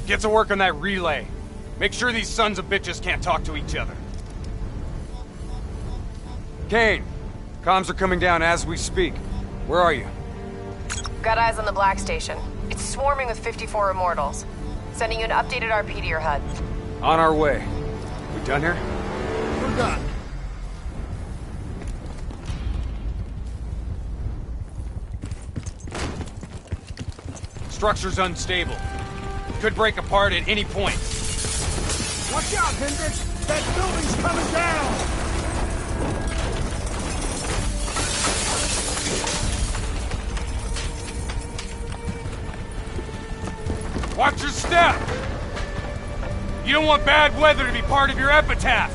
Get to work on that relay. Make sure these sons of bitches can't talk to each other. Kane, comms are coming down as we speak. Where are you? Got eyes on the Black Station. It's swarming with 54 Immortals. Sending you an updated RP to your HUD. On our way. We done here? We're done. Structure's unstable. Could break apart at any point. Watch out, Hendricks! That building's coming down! Watch your step! You don't want bad weather to be part of your epitaph!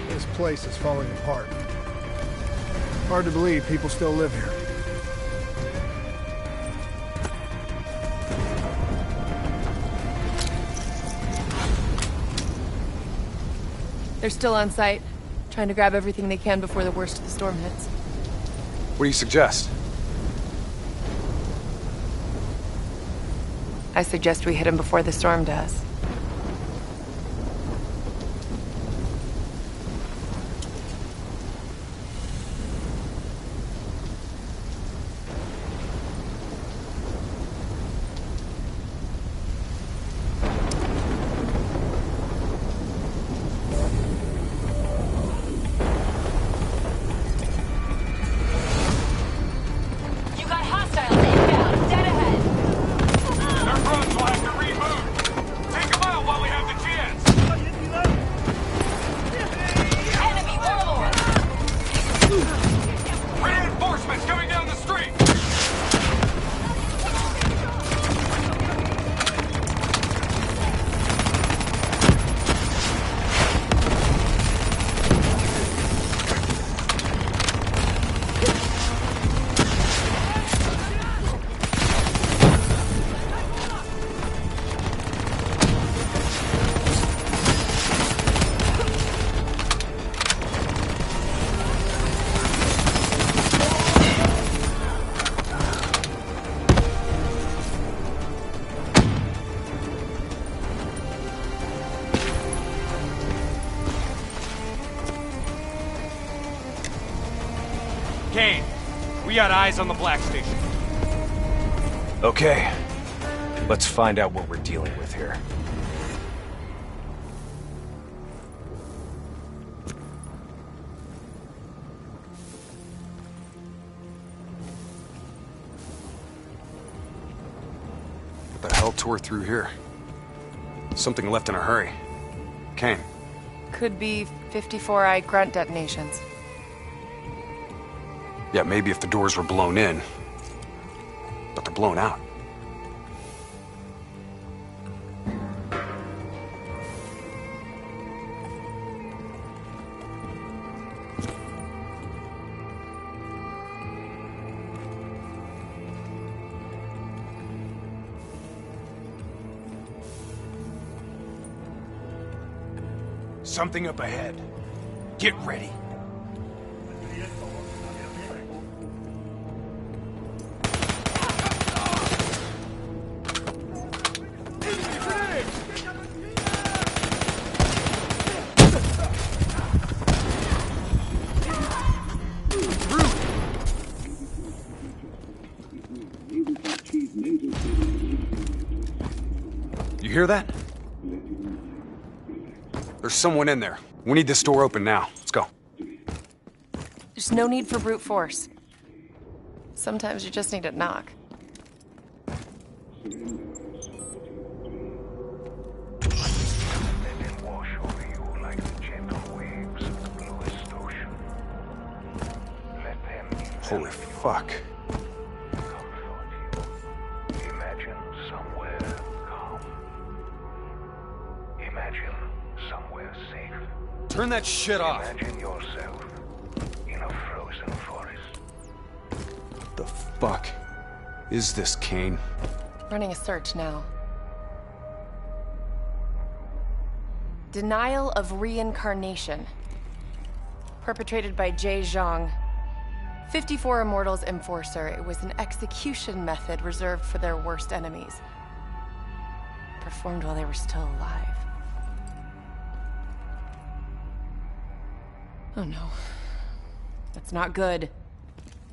This place is falling apart. Hard to believe people still live here. They're still on site, trying to grab everything they can before the worst of the storm hits. What do you suggest? I suggest we hit them before the storm does. Kane, we got eyes on the Black Station. Okay. Let's find out what we're dealing with here. What the hell tore through here? Something left in a hurry. Kane. Could be 54i grunt detonations. Yeah, maybe if the doors were blown in. But they're blown out. Something up ahead. Get ready. You hear that? There's someone in there. We need this door open now. Let's go. There's no need for brute force. Sometimes you just need to knock. Let them wash over you like the gentle waves of the bluest ocean. Let them Holy fuck. comfort you. Imagine somewhere calm. Imagine somewhere safe. Turn that shit off. Imagine yourself in a frozen forest. What the fuck is this, Kane? Running a search now. Denial of reincarnation. Perpetrated by Jay Zhang. 54 Immortals Enforcer. It was an execution method reserved for their worst enemies. Performed while they were still alive. Oh no. That's not good.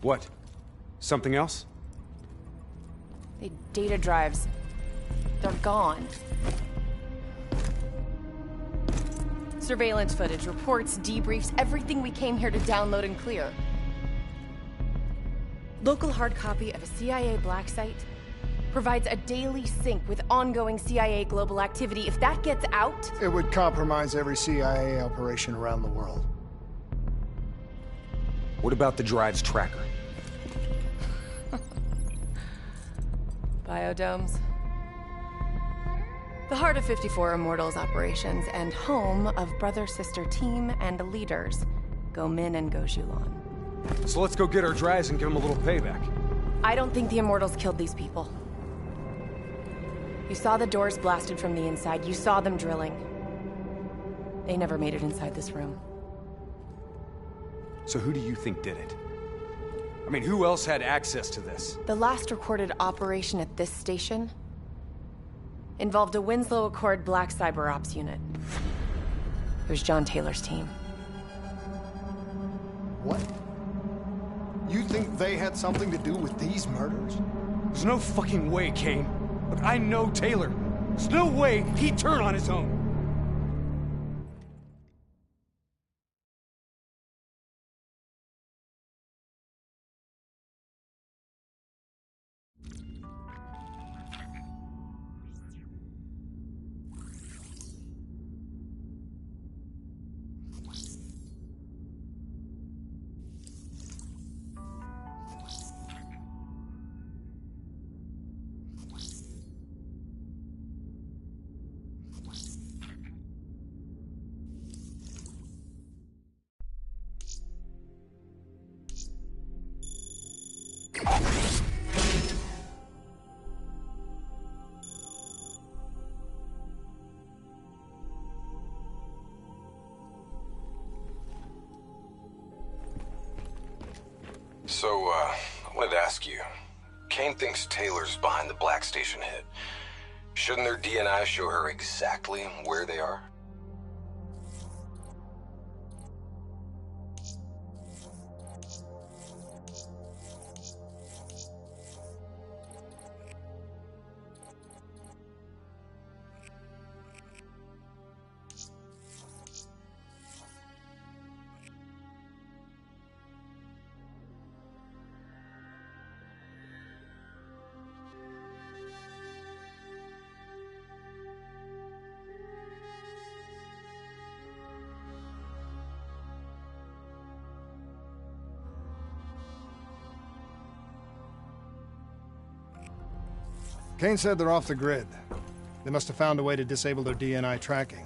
What? Something else? The data drives. They're gone. Surveillance footage, reports, debriefs, everything we came here to download and clear. Local hard copy of a CIA black site provides a daily sync with ongoing CIA global activity. If that gets out... It would compromise every CIA operation around the world. What about the drive's tracker? Biodomes. The heart of 54 Immortals operations and home of brother-sister team and leaders, Go Min and Go Zhulan. So let's go get our drives and give them a little payback. I don't think the Immortals killed these people. You saw the doors blasted from the inside. You saw them drilling. They never made it inside this room. So who do you think did it? I mean, who else had access to this? The last recorded operation at this station involved a Winslow Accord Black Cyber Ops unit. It was John Taylor's team. What? You think they had something to do with these murders? There's no fucking way, Kane. Look, I know Taylor. There's no way he'd turn on his own. So, I wanted to ask you. Kane thinks Taylor's behind the Black Station hit. Shouldn't their DNI show her exactly where they are? Kane said they're off the grid. They must have found a way to disable their DNI tracking.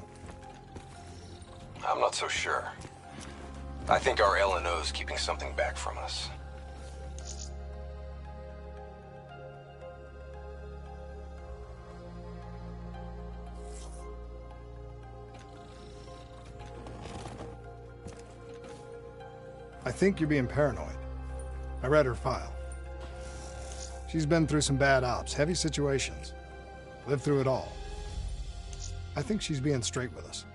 I'm not so sure. I think our LNO's keeping something back from us. I think you're being paranoid. I read her file. She's been through some bad ops, heavy situations. Lived through it all. I think she's being straight with us.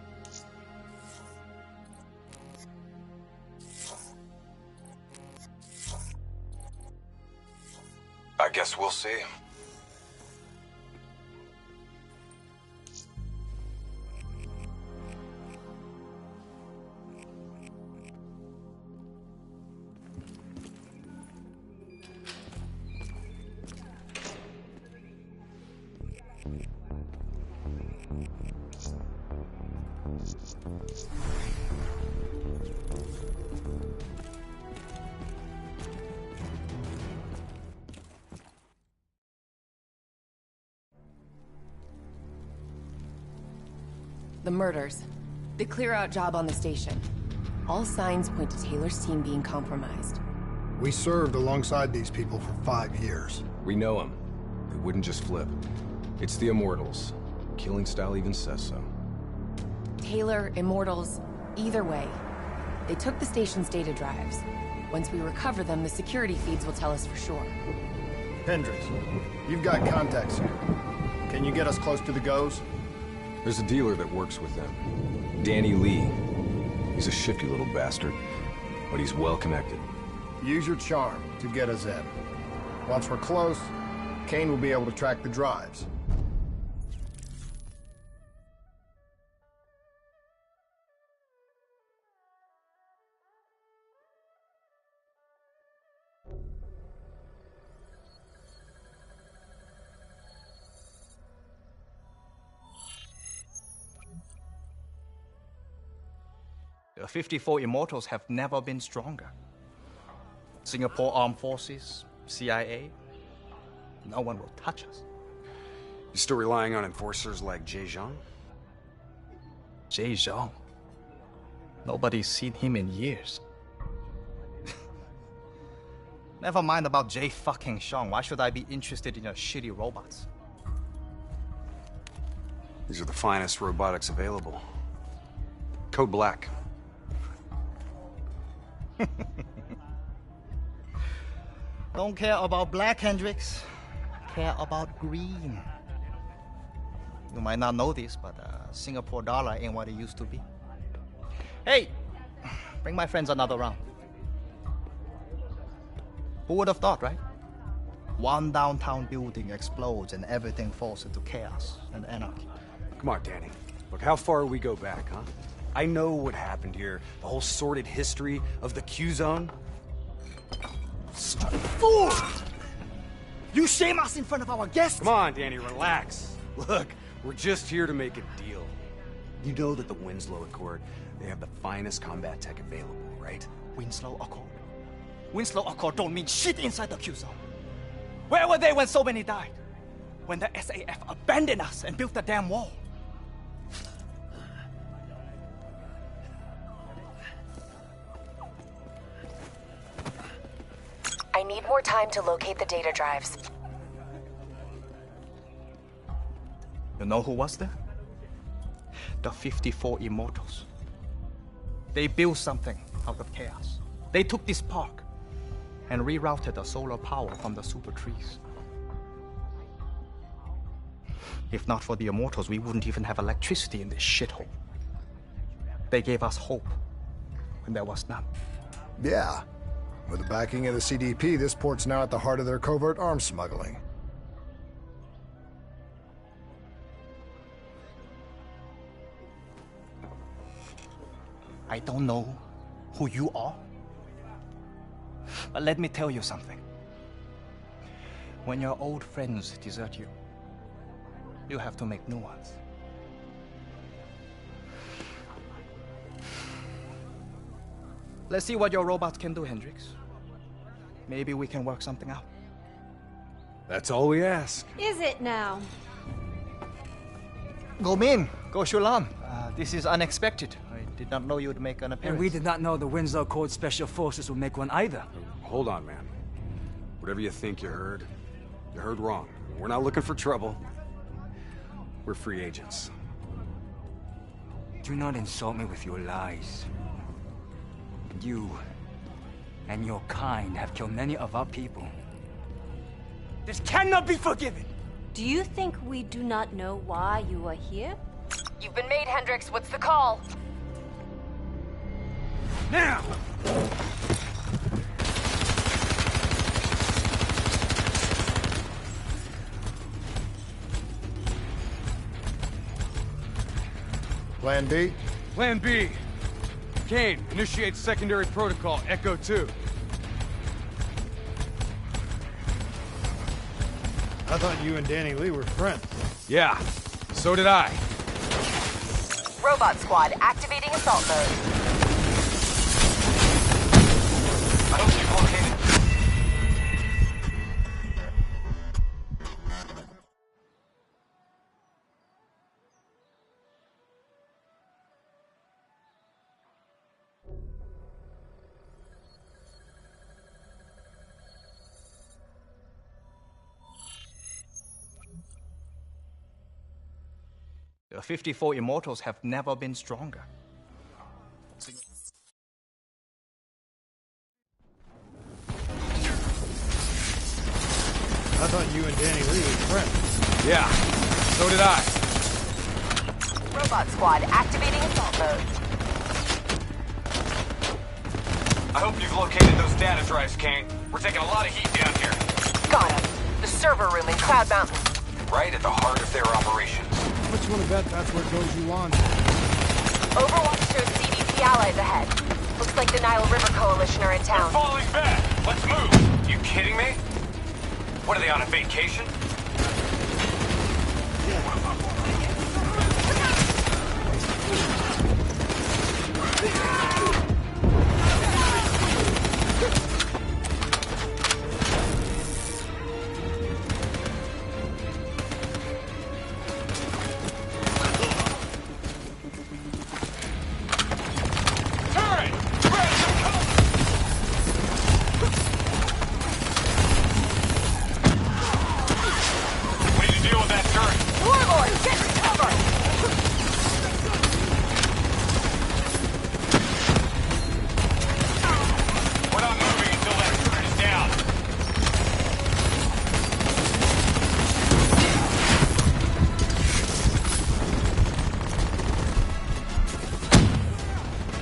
I guess we'll see. The murders. The clear-out job on the station. All signs point to Taylor's team being compromised. We served alongside these people for 5 years. We know them. They wouldn't just flip. It's the Immortals. Killing style even says so. Taylor, Immortals, either way. They took the station's data drives. Once we recover them, the security feeds will tell us for sure. Hendricks, you've got contacts here. Can you get us close to the GOs? There's a dealer that works with them. Danny Lee. He's a shifty little bastard, but he's well connected. Use your charm to get us in. Once we're close, Kane will be able to track the drives. The 54 Immortals have never been stronger. Singapore Armed Forces, CIA, no one will touch us. You still relying on enforcers like Jay Zhang? Jay Zhang. Nobody's seen him in years. Never mind about Jay fucking Zhang. Why should I be interested in your shitty robots? These are the finest robotics available. Code Black. Don't care about black, Hendricks. Care about green. You might not know this, but Singapore dollar ain't what it used to be. Hey, bring my friends another round. Who would have thought, right? One downtown building explodes and everything falls into chaos and anarchy. Come on, Danny. Look, how far we go back, huh? I know what happened here. The whole sordid history of the Q-Zone. Fool! You shame us in front of our guests? Come on, Danny, relax. Look, we're just here to make a deal. You know that the Winslow Accord, they have the finest combat tech available, right? Winslow Accord? Winslow Accord don't mean shit inside the Q-Zone. Where were they when so many died? When the SAF abandoned us and built the damn wall? I need more time to locate the data drives. You know who was there? The 54 Immortals. They built something out of chaos. They took this park and rerouted the solar power from the super trees. If not for the Immortals, we wouldn't even have electricity in this shithole. They gave us hope when there was none. Yeah. With the backing of the CDP, this port's now at the heart of their covert arms smuggling. I don't know who you are, but let me tell you something. When your old friends desert you, you have to make new ones. Let's see what your robots can do, Hendricks. Maybe we can work something out. That's all we ask. Is it now? Go Min, go Shulan. This is unexpected. I did not know you would make an appearance. And we did not know the Winslow Accord Special Forces would make one either. Hold on, man. Whatever you think you heard wrong. We're not looking for trouble. We're free agents. Do not insult me with your lies. You and your kind have killed many of our people. This cannot be forgiven! Do you think we do not know why you are here? You've been made, Hendricks. What's the call? Now! Plan B? Plan B. Kane, initiate secondary protocol, Echo 2. I thought you and Danny Lee were friends. Yeah, so did I. Robot squad activating assault mode. I don't see located. The 54 Immortals have never been stronger. I thought you and Danny Lee were friends. Yeah, so did I. Robot squad activating assault mode. I hope you've located those data drives, Kane. We're taking a lot of heat down here. Got him. The server room in Cloud Mountain. Right at the heart of their operations. What you want to bet that's where Goju Wan's? Overwatch shows CDP allies ahead. Looks like the Nile River Coalition are in They're town. falling back. Let's move. You kidding me? What are they on a vacation?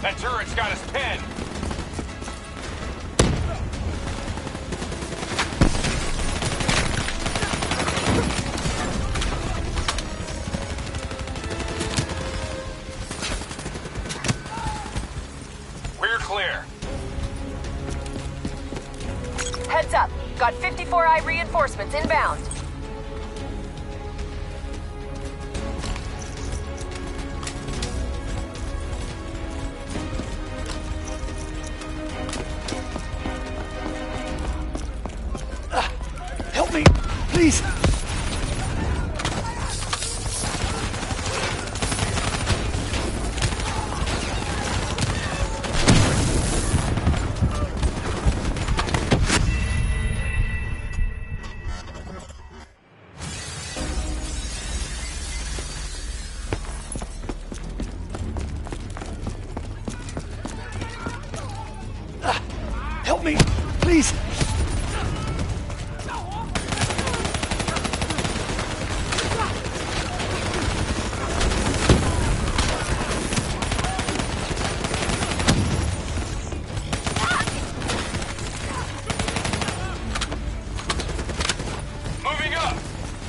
That turret's got us pinned. We're clear. Heads up. Got 54i reinforcements inbound. Help me, please. Help me, please. Moving up.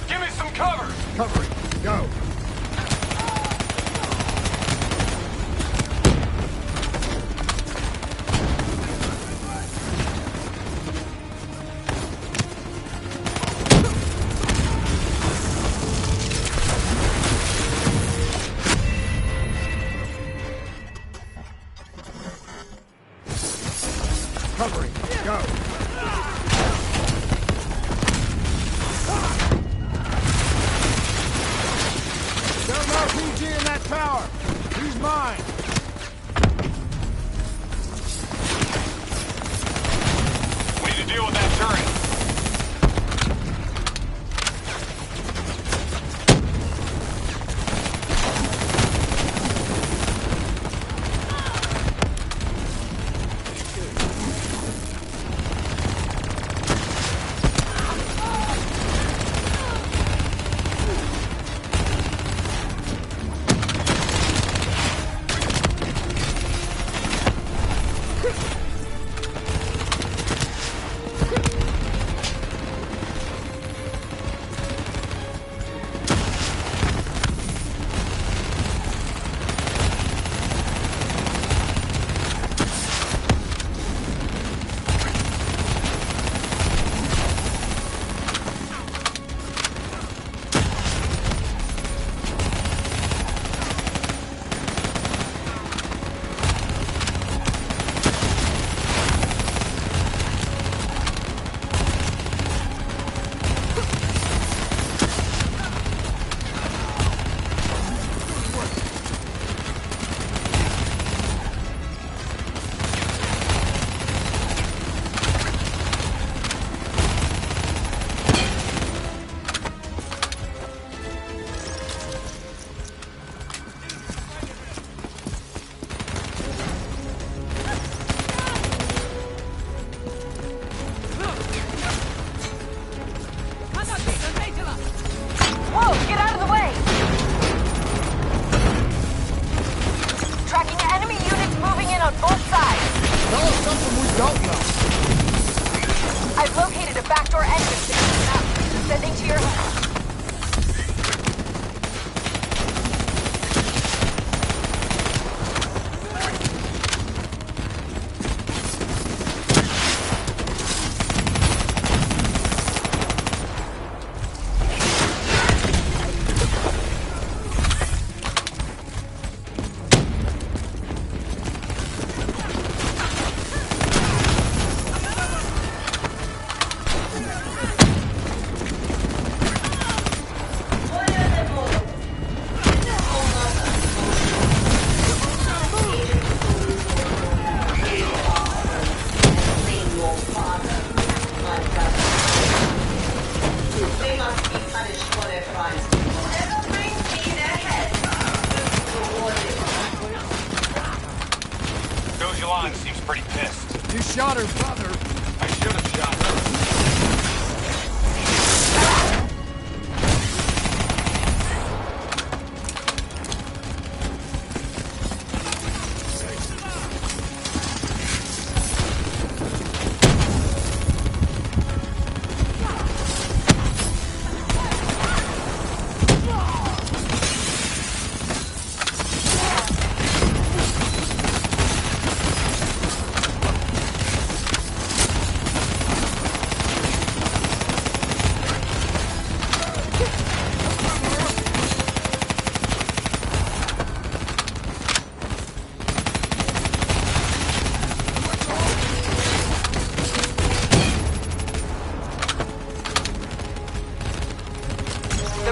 Give me some cover. Covering. Go. Covering. Go. There's an RPG in that tower. He's mine. We need to deal with that turret. You shot her brother. I should have shot her.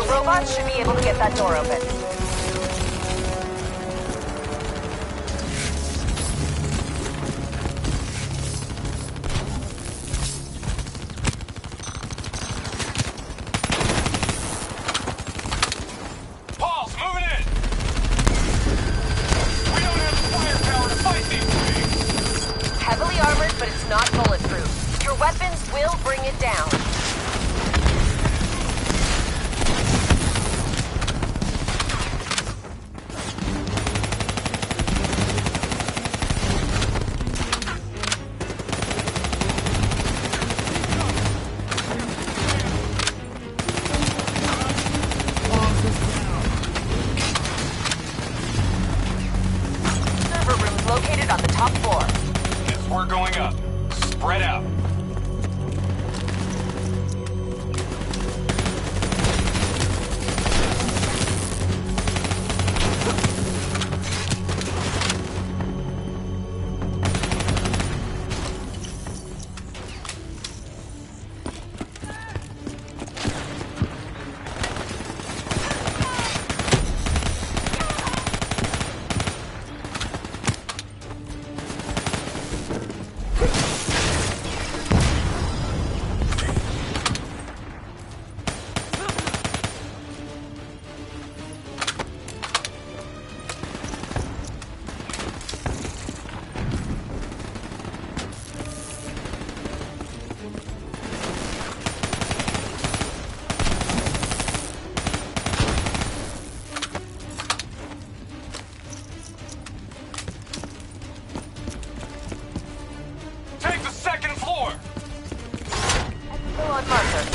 Robots should be able to get that door open. Paul's moving in! We don't have the firepower to fight these things! Heavily armored, but it's not bulletproof. Your weapons will bring it down. Located on the top floor. Guess we're going up. Spread out.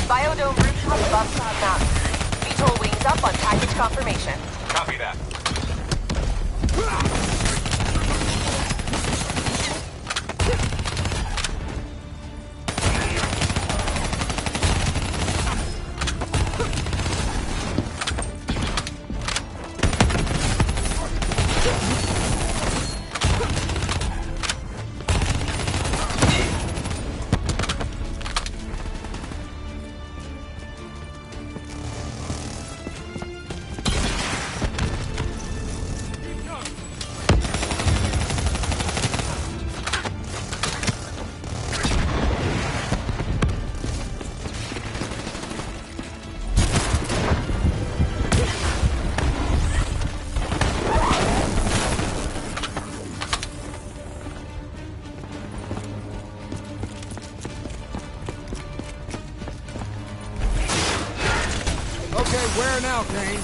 Biodome rooftop above Cloud Mountain. VTOL wings up on package confirmation. Copy that. Okay, where now, Kane?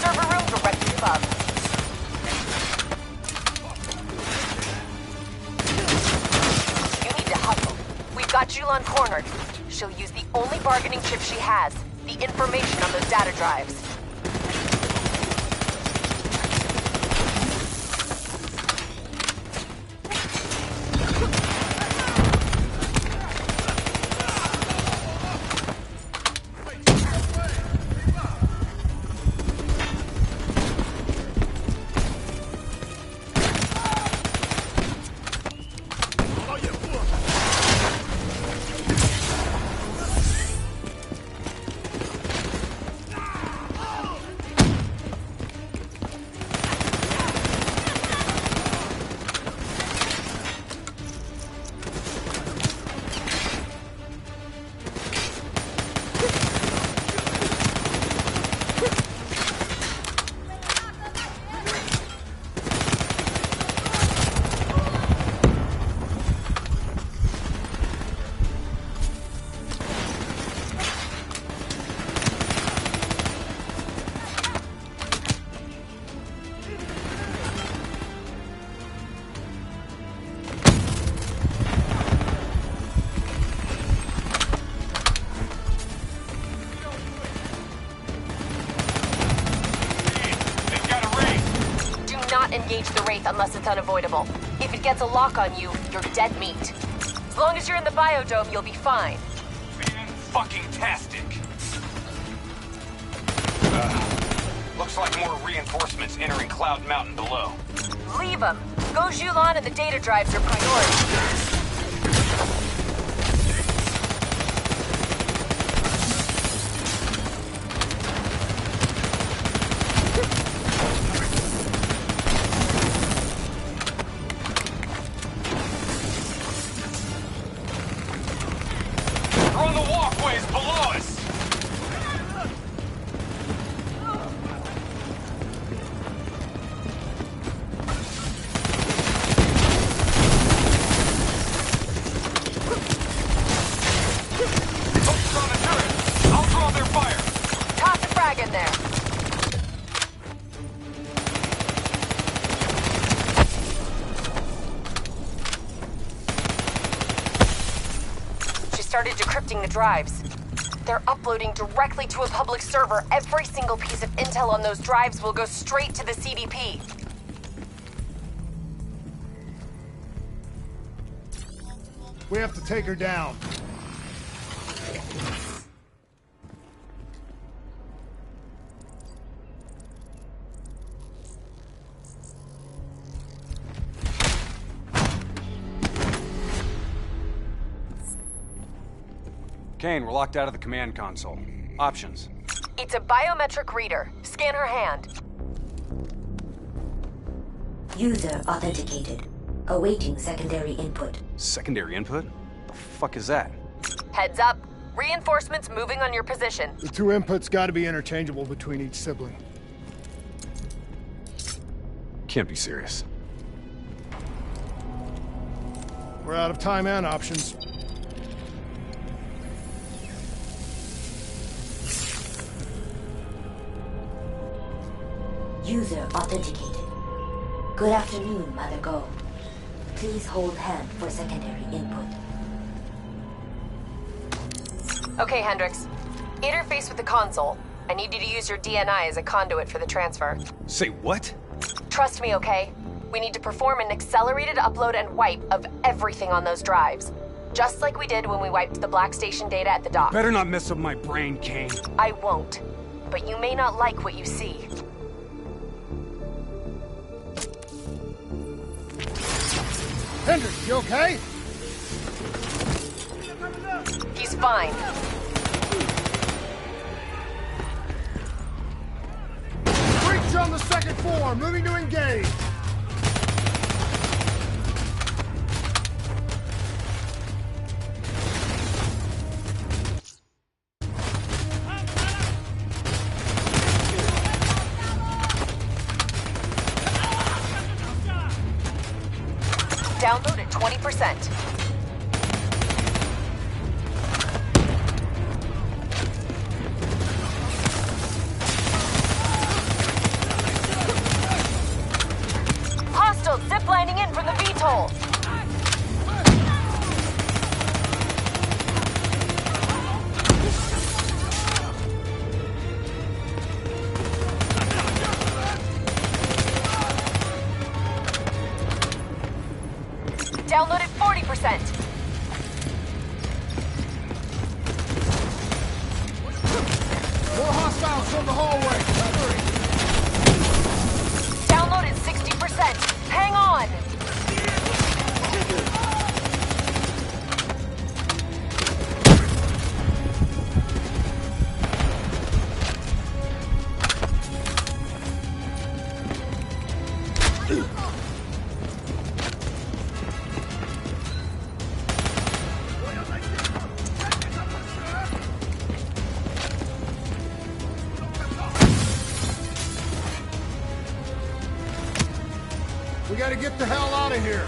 Server room directly above. You need to hustle. We've got Julan cornered. She'll use the only bargaining chip she has, the information on those data drives. unless it's unavoidable. If it gets a lock on you, you're dead meat. As long as you're in the biodome, you'll be fine. Fan-fucking-tastic. Looks like more reinforcements entering Cloud Mountain below. Leave them. Go Julan and the data drives are priority. We're on the walkways below us! Focus on the turret! I'll draw their fire! Toss a frag in there. She started decrypting the drives. They're uploading directly to a public server. Every single piece of intel on those drives will go straight to the CDP. We have to take her down. Kane, we're locked out of the command console. Options. It's a biometric reader. Scan her hand. User authenticated. Awaiting secondary input. Secondary input? The fuck is that? Heads up. Reinforcements moving on your position. The two inputs gotta be interchangeable between each sibling. Can't be serious. We're out of time and options. User authenticated. Good afternoon, Mother Go. Please hold hand for secondary input. Okay, Hendricks. Interface with the console. I need you to use your DNI as a conduit for the transfer. Say what? Trust me, okay? We need to perform an accelerated upload and wipe of everything on those drives. Just like we did when we wiped the Black Station data at the dock. Better not mess up my brain, Kane. I won't. But you may not like what you see. Hendricks, you okay? He's fine. Breach on the second floor, moving to engage. Download at 20%. Hostiles ziplining in from the VTOL. Downloaded 40%. More hostiles from the hallway. Downloaded 60%. Hang on. We gotta get the hell out of here.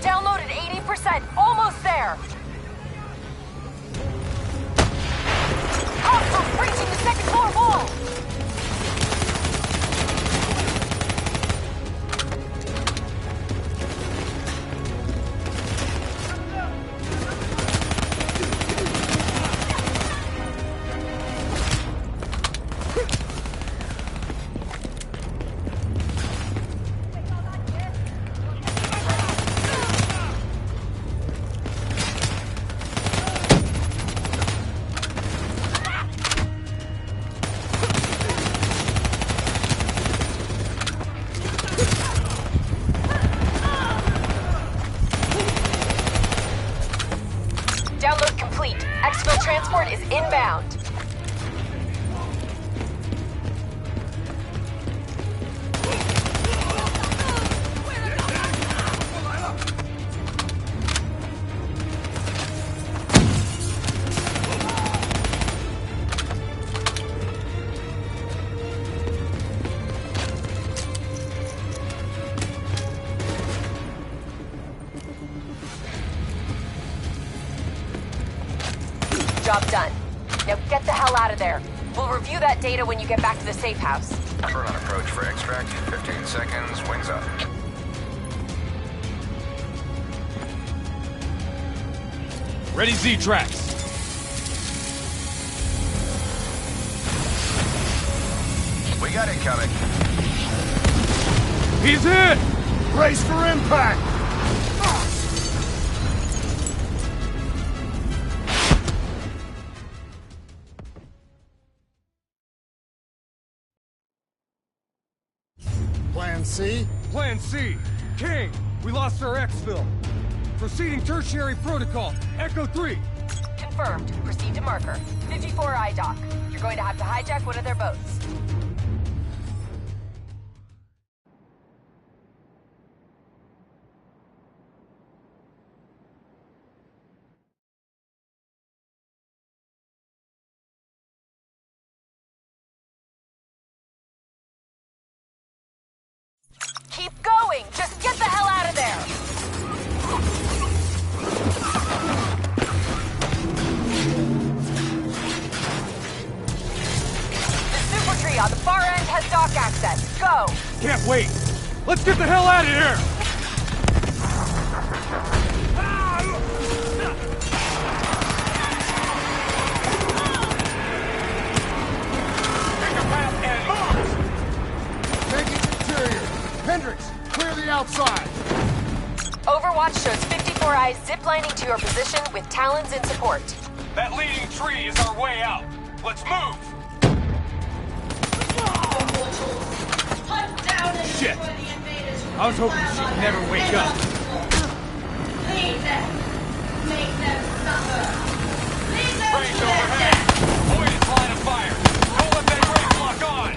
Downloaded 80%. Almost there. Hostiles breaching the second floor wall. Exfil transport is inbound. Job done. Now get the hell out of there. We'll review that data when you get back to the safe house. Burn on approach for extract. 15 seconds. Wings up. Ready Z-tracks. We got it coming. He's hit! Brace for impact! Plan C? Plan C. King, we lost our exfil. Proceeding tertiary protocol. Echo 3. Confirmed. Proceed to marker. 54 IDOC. You're going to have to hijack one of their boats. Keep going! Just get the hell out of there! The super tree on the far end has dock access. Go! Can't wait. Let's get the hell out of here! Pick a path and march! Take it interior. Hendricks, clear the outside. Overwatch shows 54 eyes ziplining to your position with Talons in support. That leading tree is our way out. Let's move! Shit! I was hoping she'd never wake up. Leave them! Make them suffer! Leave them Range to their overhead! death! Avoid its line of fire! Don't let that range lock on!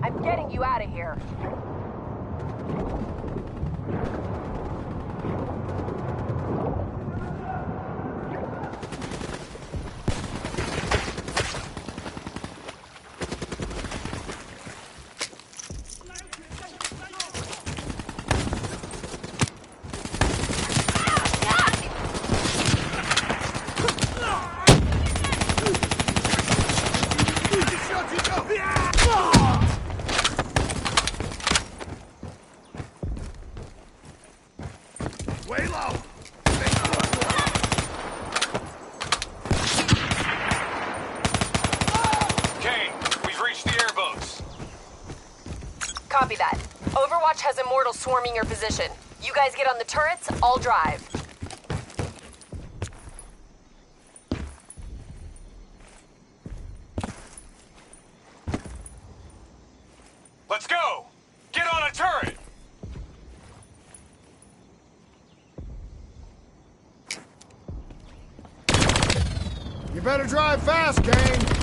I'm getting you out of here. Copy that. Overwatch has Immortals swarming your position. You guys get on the turrets, I'll drive. You better drive fast, Kane!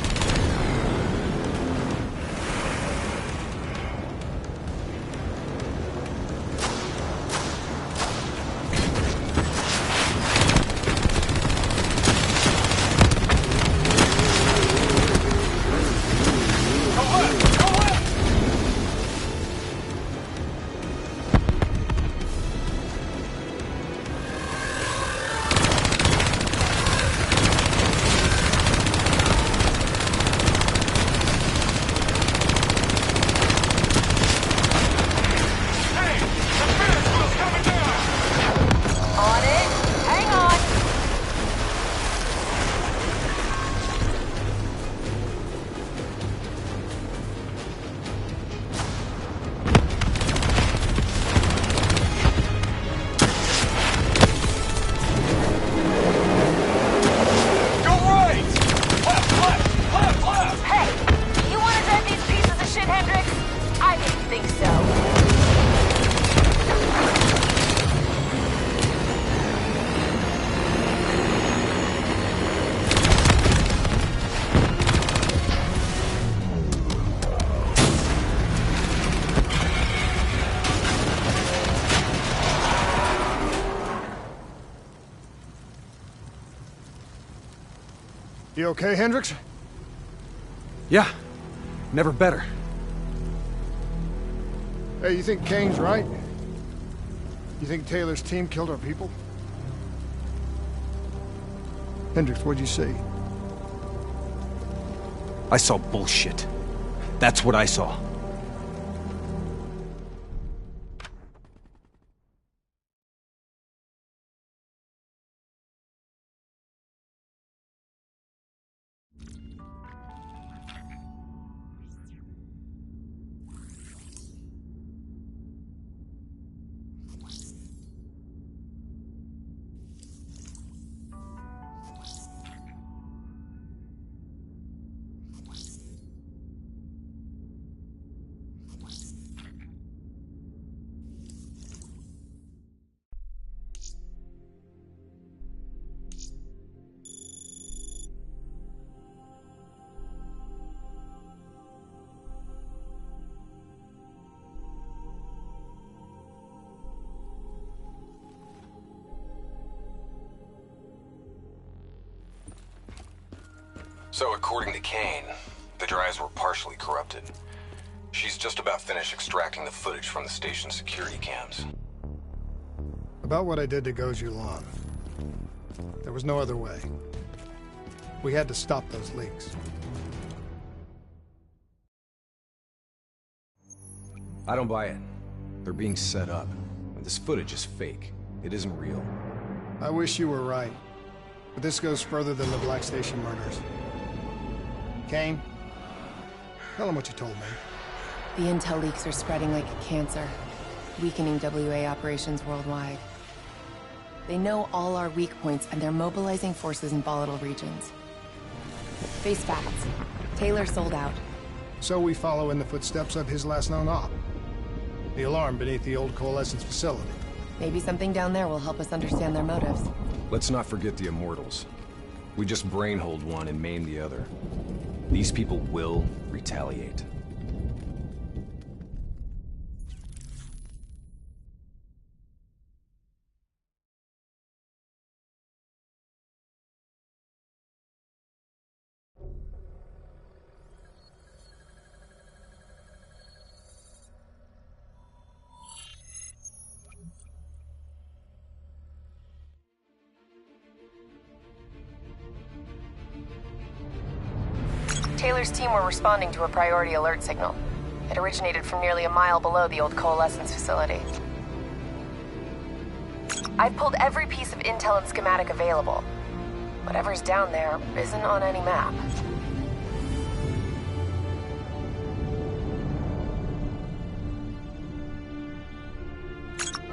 You okay, Hendricks? Yeah. Never better. Hey, you think Kane's right? You think Taylor's team killed our people? Hendricks, what'd you see? I saw bullshit. That's what I saw. So according to Kane, the drives were partially corrupted. She's just about finished extracting the footage from the station's security cams. About what I did to Gojulan. There was no other way. We had to stop those leaks. I don't buy it. They're being set up. This footage is fake. It isn't real. I wish you were right. But this goes further than the Black Station murders. Kane, tell him what you told me. The intel leaks are spreading like a cancer, weakening WA operations worldwide. They know all our weak points, and they're mobilizing forces in volatile regions. Face facts. Taylor sold out. So we follow in the footsteps of his last known op. The alarm beneath the old Coalescence facility. Maybe something down there will help us understand their motives. Let's not forget the Immortals. We just brain-hold one and maim the other. These people will retaliate. Taylor's team were responding to a priority alert signal. It originated from nearly a mile below the old Coalescence facility. I've pulled every piece of intel and schematic available. Whatever's down there isn't on any map.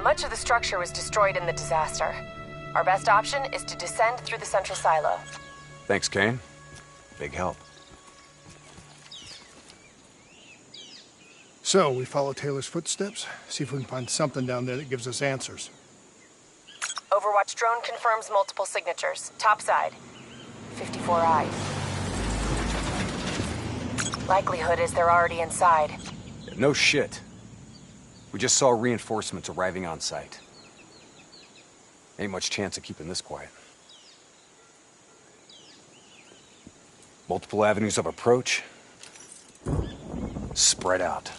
Much of the structure was destroyed in the disaster. Our best option is to descend through the central silo. Thanks, Kane. Big help. So, we follow Taylor's footsteps, see if we can find something down there that gives us answers. Overwatch drone confirms multiple signatures. Topside. 54 eyes. Likelihood is they're already inside. No shit. We just saw reinforcements arriving on site. Ain't much chance of keeping this quiet. Multiple avenues of approach. Spread out.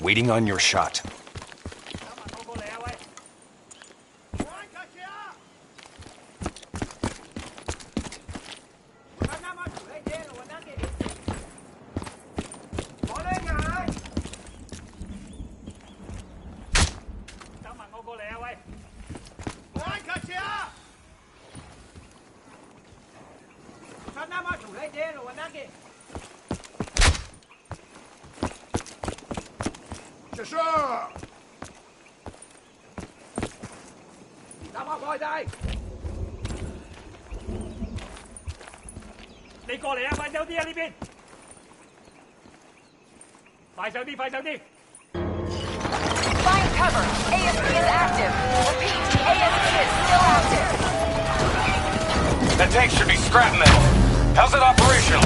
Waiting on your shot. Find cover. ASP is active. Repeat, ASP is still active. That tank should be scrap metal. How's it operational?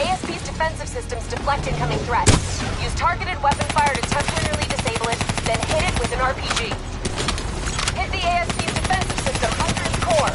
ASP's defensive systems deflect incoming threats. Use targeted weapon fire to temporarily disable it, then hit it with an RPG. Hit the ASP's defensive system under its core.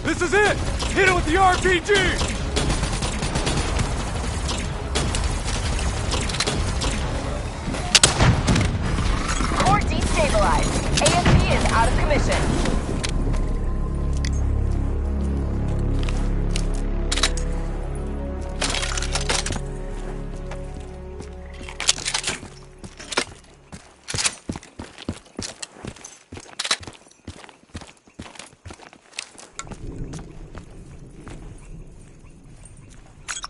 This is it! Hit it with the RPG! Core destabilized. ASP is out of commission.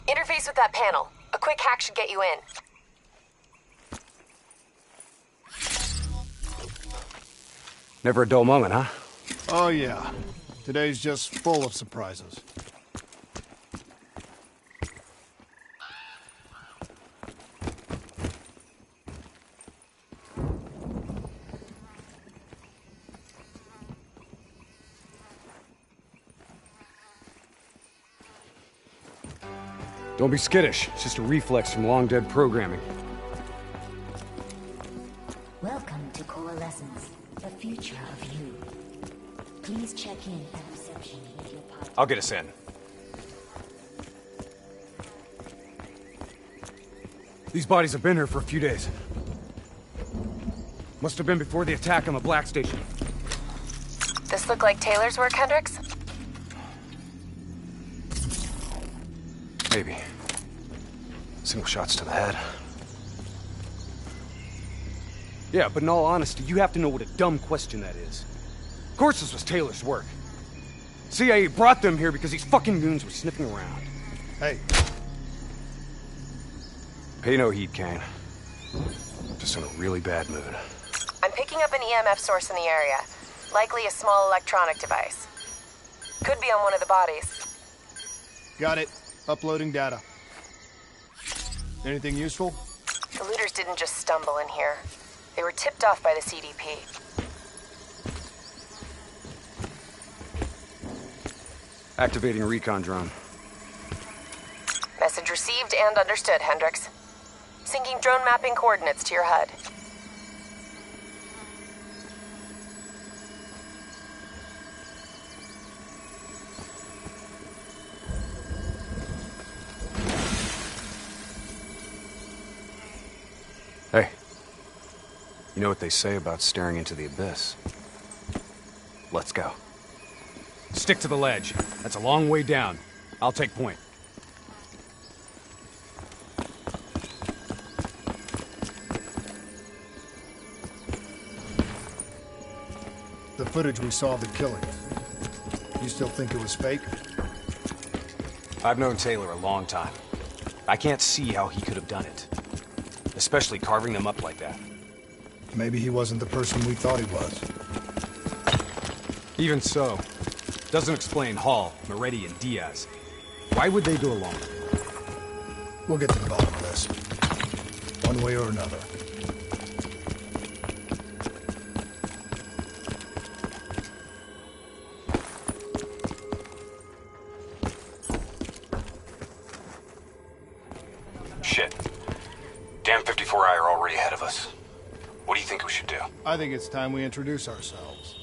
Interface with that panel. A quick hack should get you in. Never a dull moment, huh? Oh yeah. Today's just full of surprises. Don't be skittish. It's just a reflex from long-dead programming. Welcome to Coalescence, the future of you. Please check in at reception with your party. I'll get us in. These bodies have been here for a few days. Must have been before the attack on the Black Station. This look like Taylor's work, Hendricks? Maybe. Single shots to the head. Yeah, but in all honesty, you have to know what a dumb question that is. Of course this was Taylor's work. CIA brought them here because these fucking goons were sniffing around. Hey. Pay no heed, Kane. Just in a really bad mood. I'm picking up an EMF source in the area. Likely a small electronic device. Could be on one of the bodies. Got it. Uploading data. Anything useful? The looters didn't just stumble in here. They were tipped off by the CDP. Activating recon drone. Message received and understood, Hendricks. Syncing drone mapping coordinates to your HUD. Hey. You know what they say about staring into the abyss? Let's go. Stick to the ledge. That's a long way down. I'll take point. The footage we saw of the killing. You still think it was fake? I've known Taylor a long time. I can't see how he could have done it. Especially carving them up like that. Maybe he wasn't the person we thought he was. Even so, doesn't explain Hall, Moretti, and Diaz. Why would they do alone? We'll get to the bottom of this. One way or another. Shit. Damn 54I are already ahead of us. What do you think we should do? I think it's time we introduce ourselves.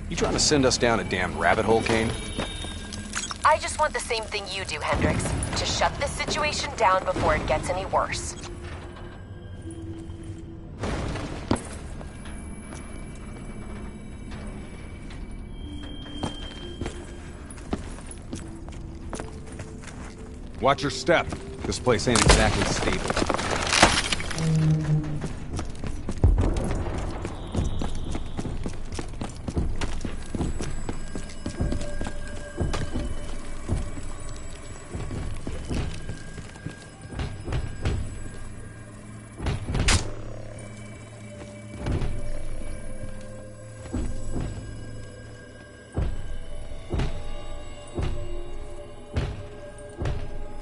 You trying to send us down a damn rabbit hole, Kane? I just want the same thing you do, Hendricks. To shut this situation down before it gets any worse. Watch your step. This place ain't exactly stable.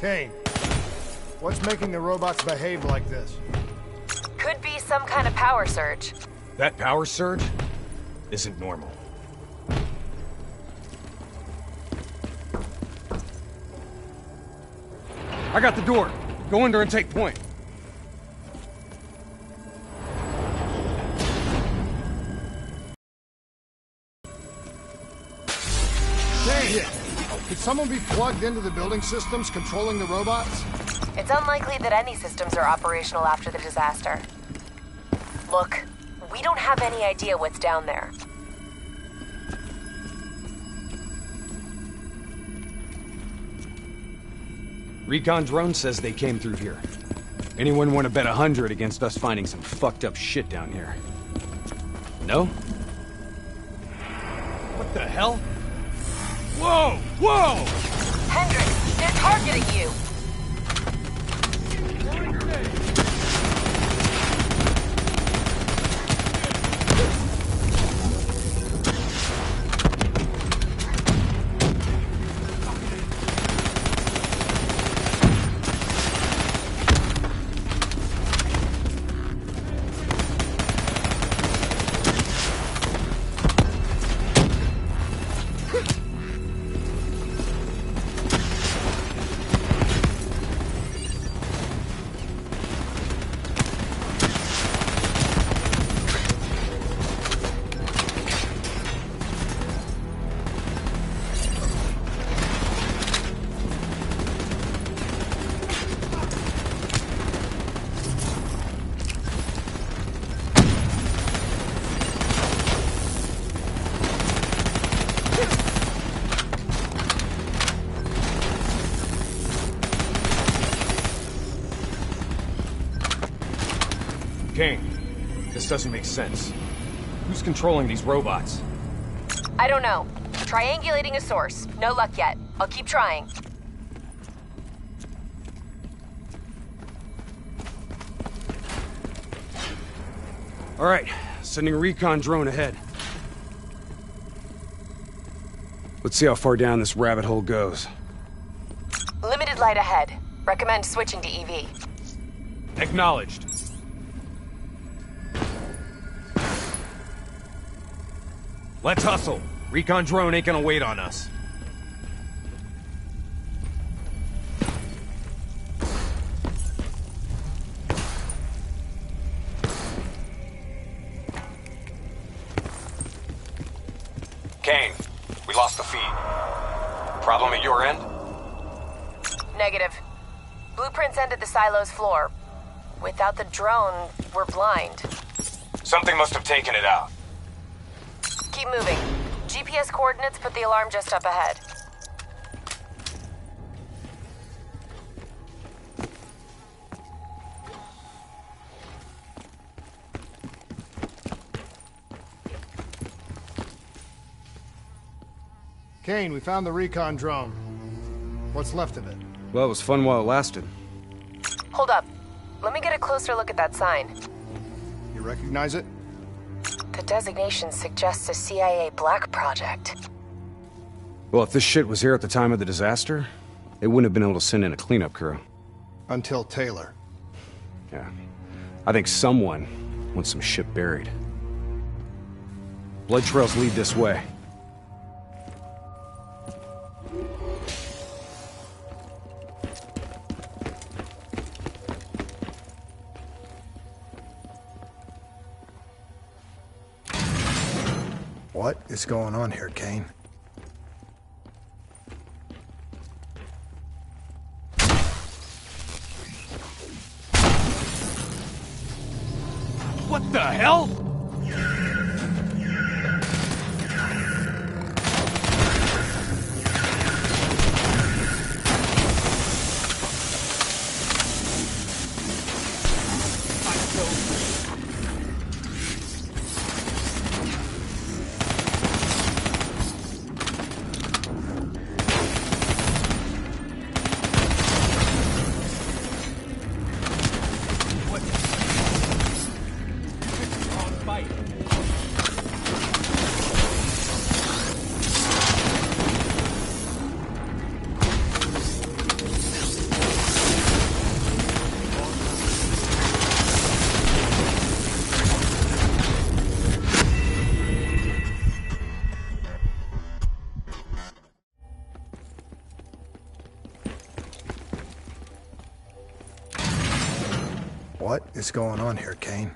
Kane, what's making the robots behave like this? Could be some kind of power surge. That power surge isn't normal. I got the door. Go in there and take point. Kane! Could someone be plugged into the building systems controlling the robots? It's unlikely that any systems are operational after the disaster. Look, we don't have any idea what's down there. Recon drone says they came through here. Anyone want to bet 100 against us finding some fucked up shit down here? No? What the hell? Whoa! Whoa! Hendricks, they're targeting you! Kane, this doesn't make sense. Who's controlling these robots? I don't know. Triangulating a source. No luck yet. I'll keep trying. All right, sending a recon drone ahead. Let's see how far down this rabbit hole goes. Limited light ahead. Recommend switching to EV. Acknowledged. Let's hustle. Recon drone ain't gonna wait on us. Kane, we lost the feed. Problem at your end? Negative. Blueprints end at the silo's floor. Without the drone, we're blind. Something must have taken it out. Keep moving. GPS coordinates put the alarm just up ahead. Kane, we found the recon drone. What's left of it? Well, it was fun while it lasted. Hold up. Let me get a closer look at that sign. You recognize it? The designation suggests a CIA black project. Well, if this shit was here at the time of the disaster, they wouldn't have been able to send in a cleanup crew. Until Taylor. Yeah. I think someone wants some shit buried. Blood trails lead this way. What is going on here, Kane? What the hell? What is going on here, Kane?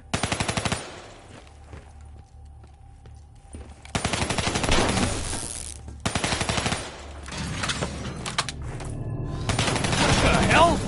What the hell?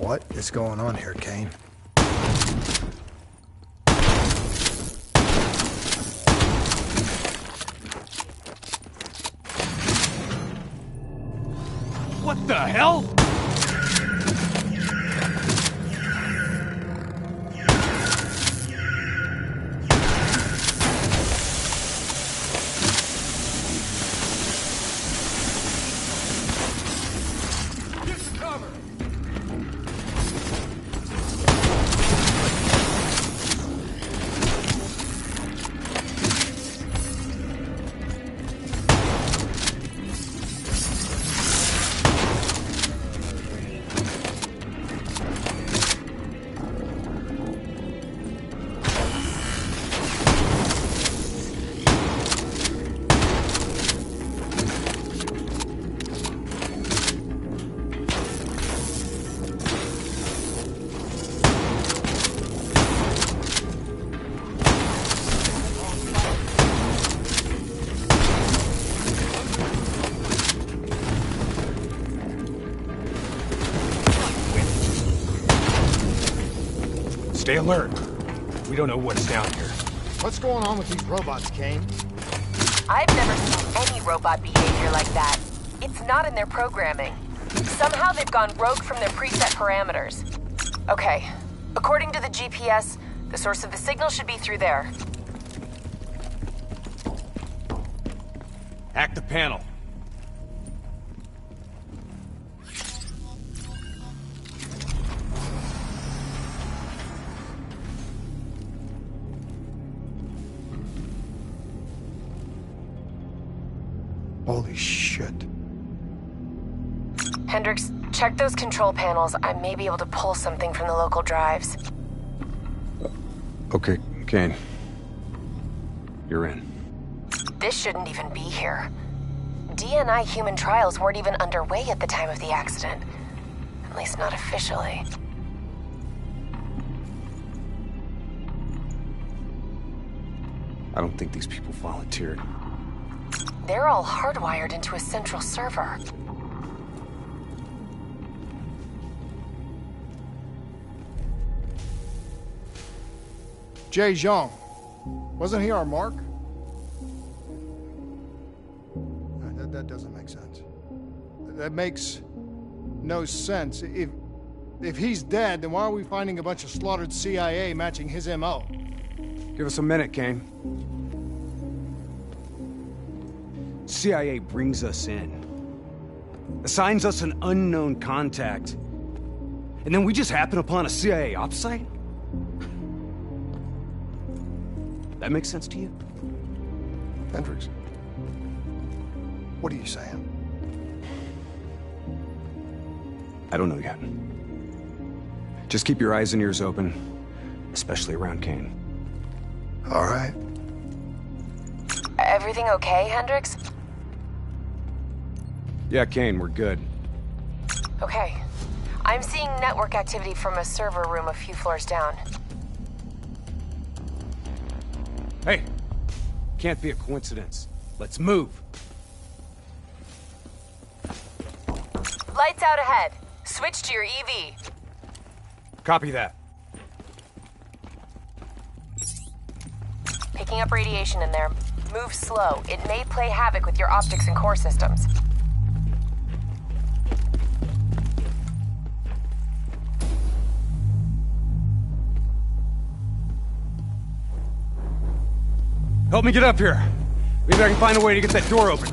What is going on here, Kane? What the hell? Stay alert. We don't know what's down here. What's going on with these robots, Kane? I've never seen any robot behavior like that. It's not in their programming. Somehow they've gone rogue from their preset parameters. Okay, according to the GPS, the source of the signal should be through there. Hack the panel. Holy shit. Hendricks, check those control panels. I may be able to pull something from the local drives. Okay, Kane. You're in. This shouldn't even be here. DNI human trials weren't even underway at the time of the accident. At least not officially. I don't think these people volunteered. They're all hardwired into a central server. Jay Zhang. Wasn't he our mark? That doesn't make sense. That makes no sense. If he's dead, then why are we finding a bunch of slaughtered CIA matching his MO? Give us a minute, Kane. CIA brings us in, assigns us an unknown contact, and then we just happen upon a CIA ops site? That makes sense to you? Hendricks, what are you saying? I don't know yet. Just keep your eyes and ears open, especially around Kane. All right. Everything okay, Hendricks? Yeah, Kane, we're good. Okay. I'm seeing network activity from a server room a few floors down. Hey, can't be a coincidence. Let's move. Lights out ahead. Switch to your EV. Copy that. Picking up radiation in there. Move slow. It may play havoc with your optics and core systems. Help me get up here. Maybe I can find a way to get that door open.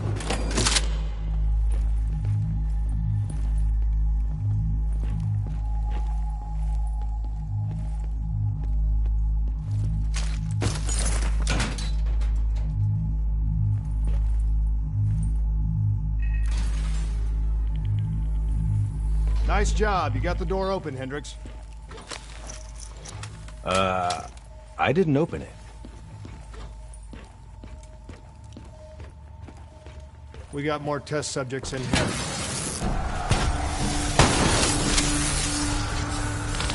Nice job. You got the door open, Hendricks. I didn't open it. We got more test subjects in here.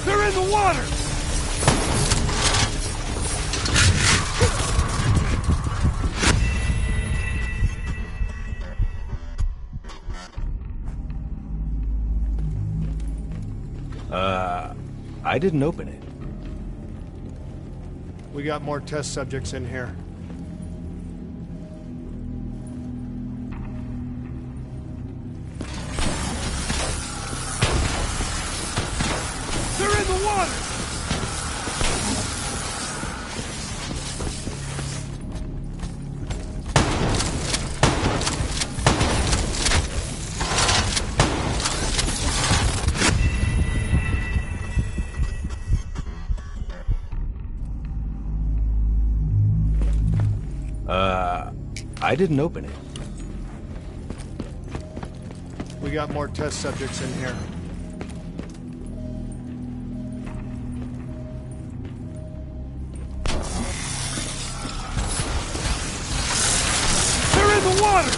They're in the water! I didn't open it. We got more test subjects in here. They're in the water! I didn't open it. We got more test subjects in here. They're in the water!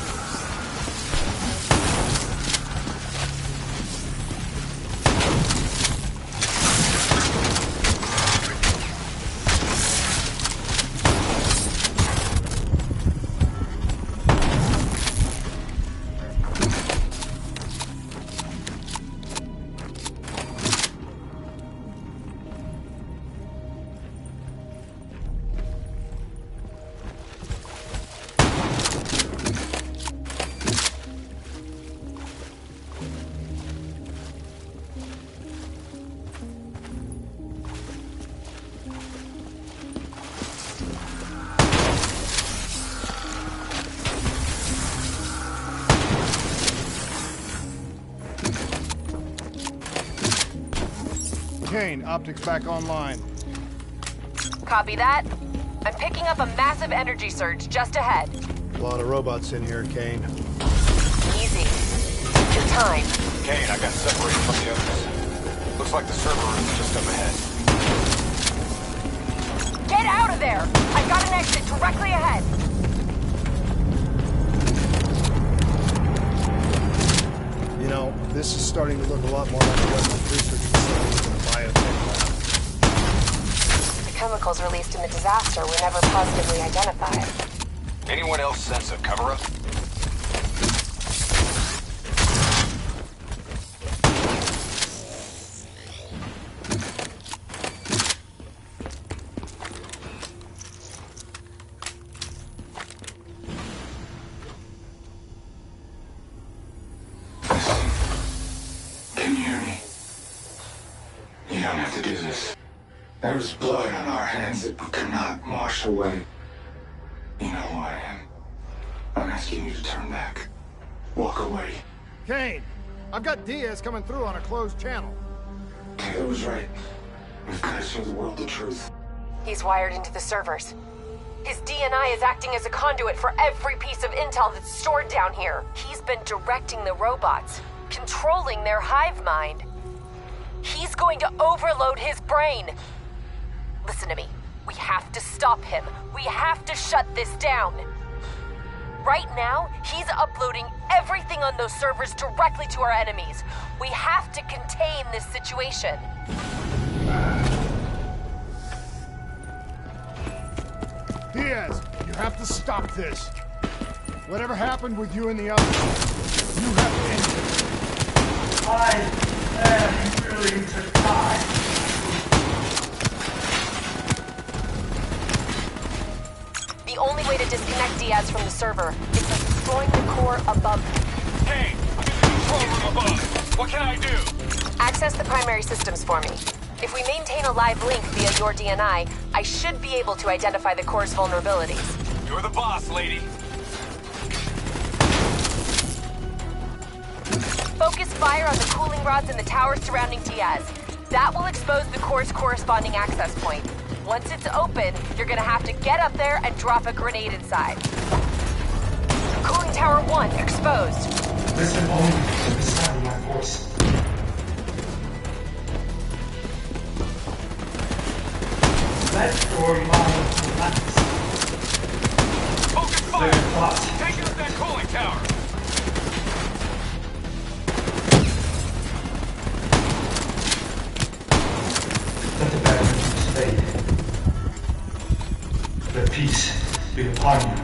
Kane, optics back online. Copy that. I'm picking up a massive energy surge just ahead. A lot of robots in here, Kane. Easy. Your time. Kane, I got separated from the others. Looks like the server room is just up ahead. Get out of there! I've got an exit directly ahead. You know, this is starting to look a lot more like a weapons research facility than a biotech lab. The chemicals released in the disaster were never positively identified. Anyone else sense a cover-up? Can you hear me? You don't have to do this. There was blood on our hands that we could not wash away. You know who I am. I'm asking you to turn back. Walk away. Kane, I've got Diaz coming through on a closed channel. Taylor was right. We've got to show the world the truth. He's wired into the servers. His DNI is acting as a conduit for every piece of intel that's stored down here. He's been directing the robots, controlling their hive mind. He's going to overload his brain. Listen to me. We have to stop him. We have to shut this down. Right now, he's uploading everything on those servers directly to our enemies. We have to contain this situation. Diaz, you have to stop this. Whatever happened with you and the others, you have to end it. I am willing to die. The only way to disconnect Diaz from the server is by destroying the core above him. Hey, I'm in the control room above. What can I do? Access the primary systems for me. If we maintain a live link via your DNI, I should be able to identify the core's vulnerabilities. You're the boss, lady. Focus fire on the cooling rods in the towers surrounding Diaz. That will expose the core's corresponding access point. Once it's open, you're gonna have to get up there and drop a grenade inside. Cooling tower 1 exposed. Listen only to the sound of my voice. Let your mind relax. Focus fire! Taking up that cooling tower! Let the bad news fade. Let peace be upon you.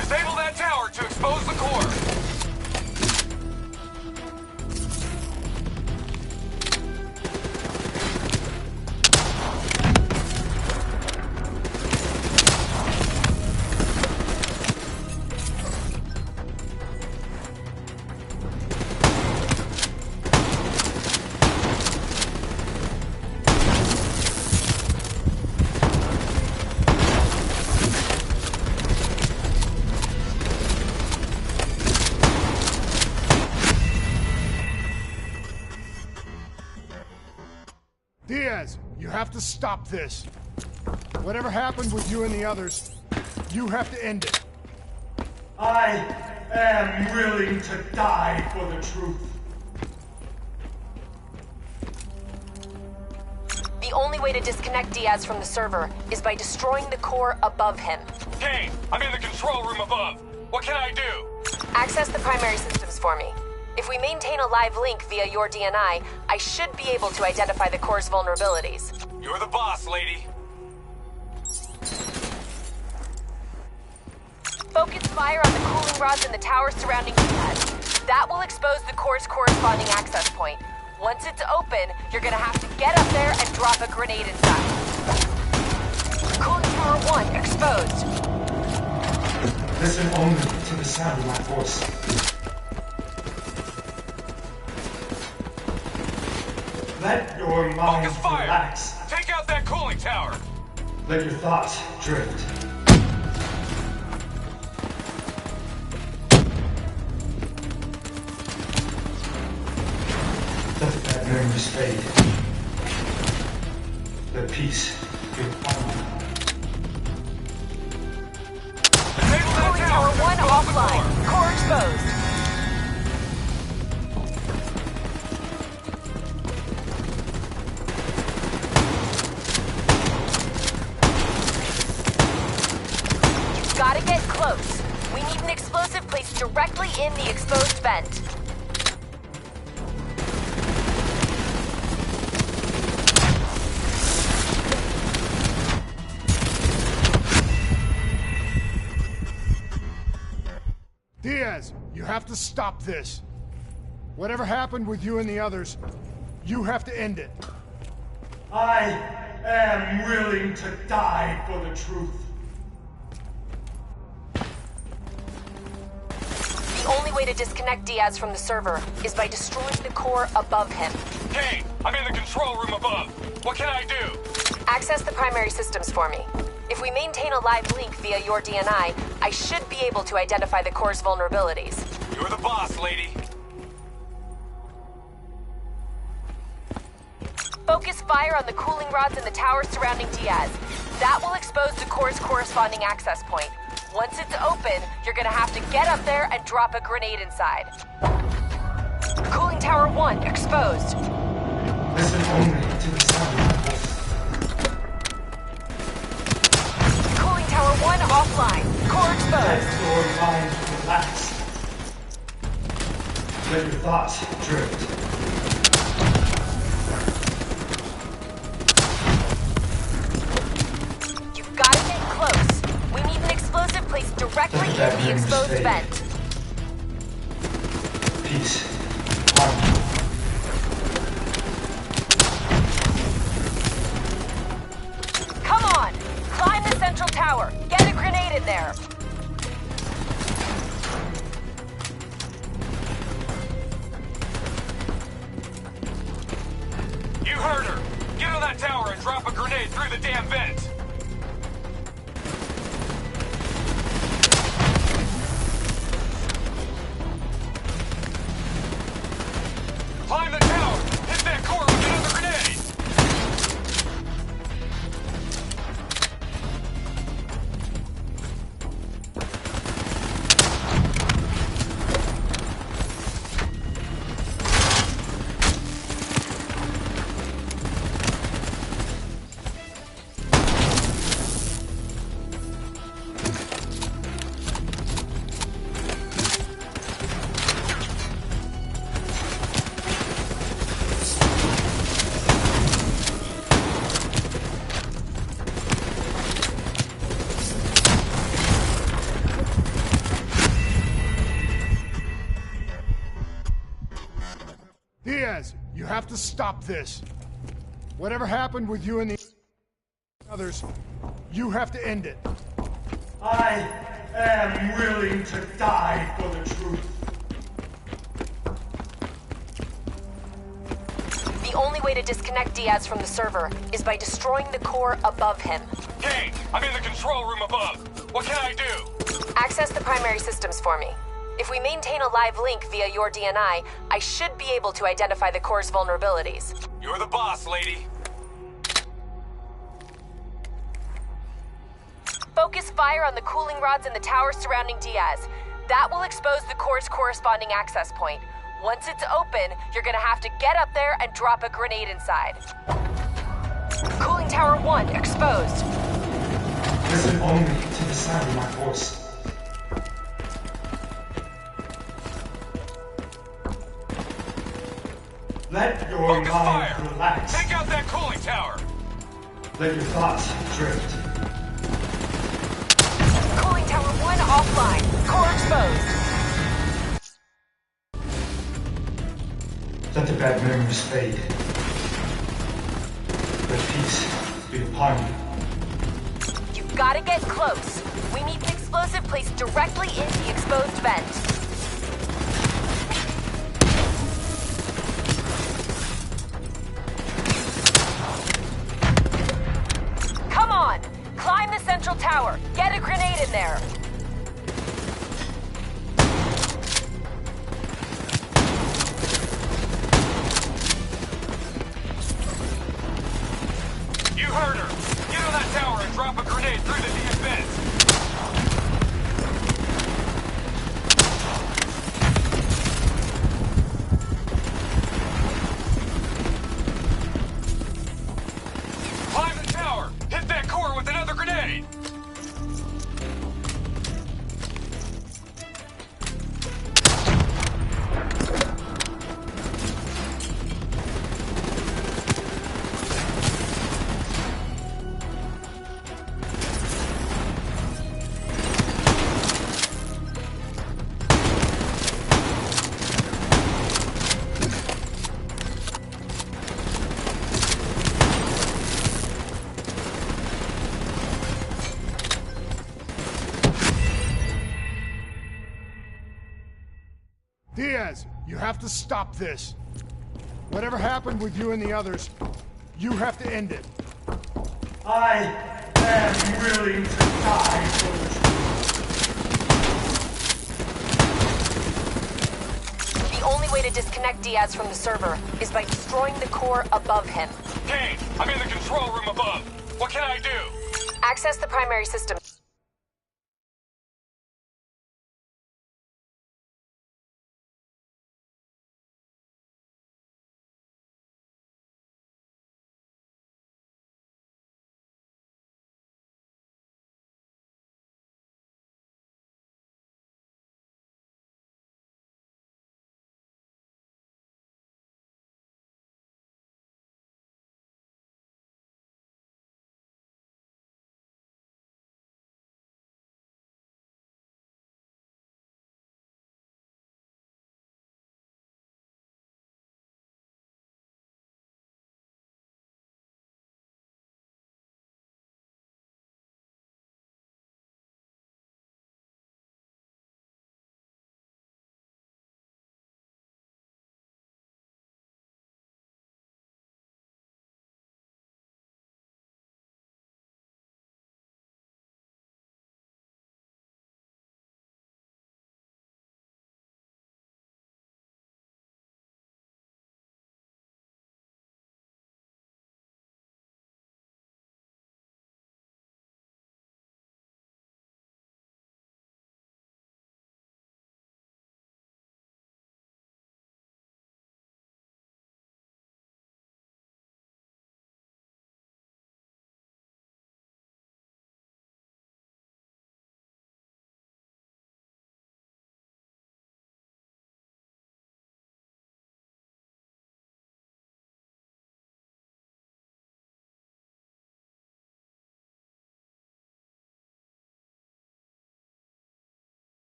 Disable that tower to expose the core! to stop this. Whatever happened with you and the others, you have to end it. I am willing to die for the truth. The only way to disconnect Diaz from the server is by destroying the core above him. Kane, I'm in the control room above. What can I do? Access the primary systems for me. If we maintain a live link via your DNI, I should be able to identify the core's vulnerabilities. You're the boss, lady. Focus fire on the cooling rods in the tower surrounding Diaz. That will expose the core's corresponding access point. Once it's open, you're gonna have to get up there and drop a grenade inside. Cooling tower 1 exposed. Listen only to the sound of my voice. Let your mind Focus fire! relax. Take out that cooling tower! Let your thoughts drift. Let that memories fade. Let peace be upon you. Cooling tower 1 offline. Core exposed. You've gotta get close. We need an explosive placed directly in the exposed vent. Diaz, you have to stop this. Whatever happened with you and the others, you have to end it. I am willing to die for the truth. The only way to disconnect Diaz from the server is by destroying the core above him. Kane, I'm in the control room above. What can I do? Access the primary systems for me. If we maintain a live link via your DNI, I should be able to identify the core's vulnerabilities. You're the boss, lady. Focus fire on the cooling rods in the tower surrounding Diaz. That will expose the core's corresponding access point. Once it's open, you're gonna have to get up there and drop a grenade inside. Cooling tower 1 exposed. Listen only to the sound of my voice. Cooling tower 1 offline. Core exposed. Let your mind relax. Let your thoughts drift. You've got to get close. We need an explosive placed directly in the exposed vent. Peace. Harmony. Come on! Climb the central tower. Get a grenade in there. You heard her. Get on that tower and drop a grenade through the damn vent. Climb the tower! Hit that core with another grenade! Diaz, you have to stop this. Whatever happened with you and the others, you have to end it. I am willing to die for the truth. The only way to disconnect Diaz from the server is by destroying the core above him. Kane, I'm in the control room above. What can I do? Access the primary systems for me. If we maintain a live link via your DNI, I should be able to identify the core's vulnerabilities. You're the boss, lady. Focus fire on the cooling rods in the tower surrounding Diaz. That will expose the core's corresponding access point. Once it's open, you're gonna have to get up there and drop a grenade inside. Cooling Tower 1 exposed. Listen only to the sound of my voice. Let your mind relax. Take out that cooling tower! Let your thoughts drift. Cooling Tower 1 offline. Core exposed. Let the bad memories fade. Let peace be upon you. You've gotta get close. We need the explosive placed directly in the exposed vent. Come on! Climb the central tower. Get a grenade in there. You heard her! Get on that tower and drop a grenade through the defense! Climb the tower! Hit that core with another grenade! Diaz, you have to stop this. Whatever happened with you and the others, you have to end it. I am willing to die for the truth. The only way to disconnect Diaz from the server is by destroying the core above him. Kane, I'm in the control room above. What can I do? Access the primary system.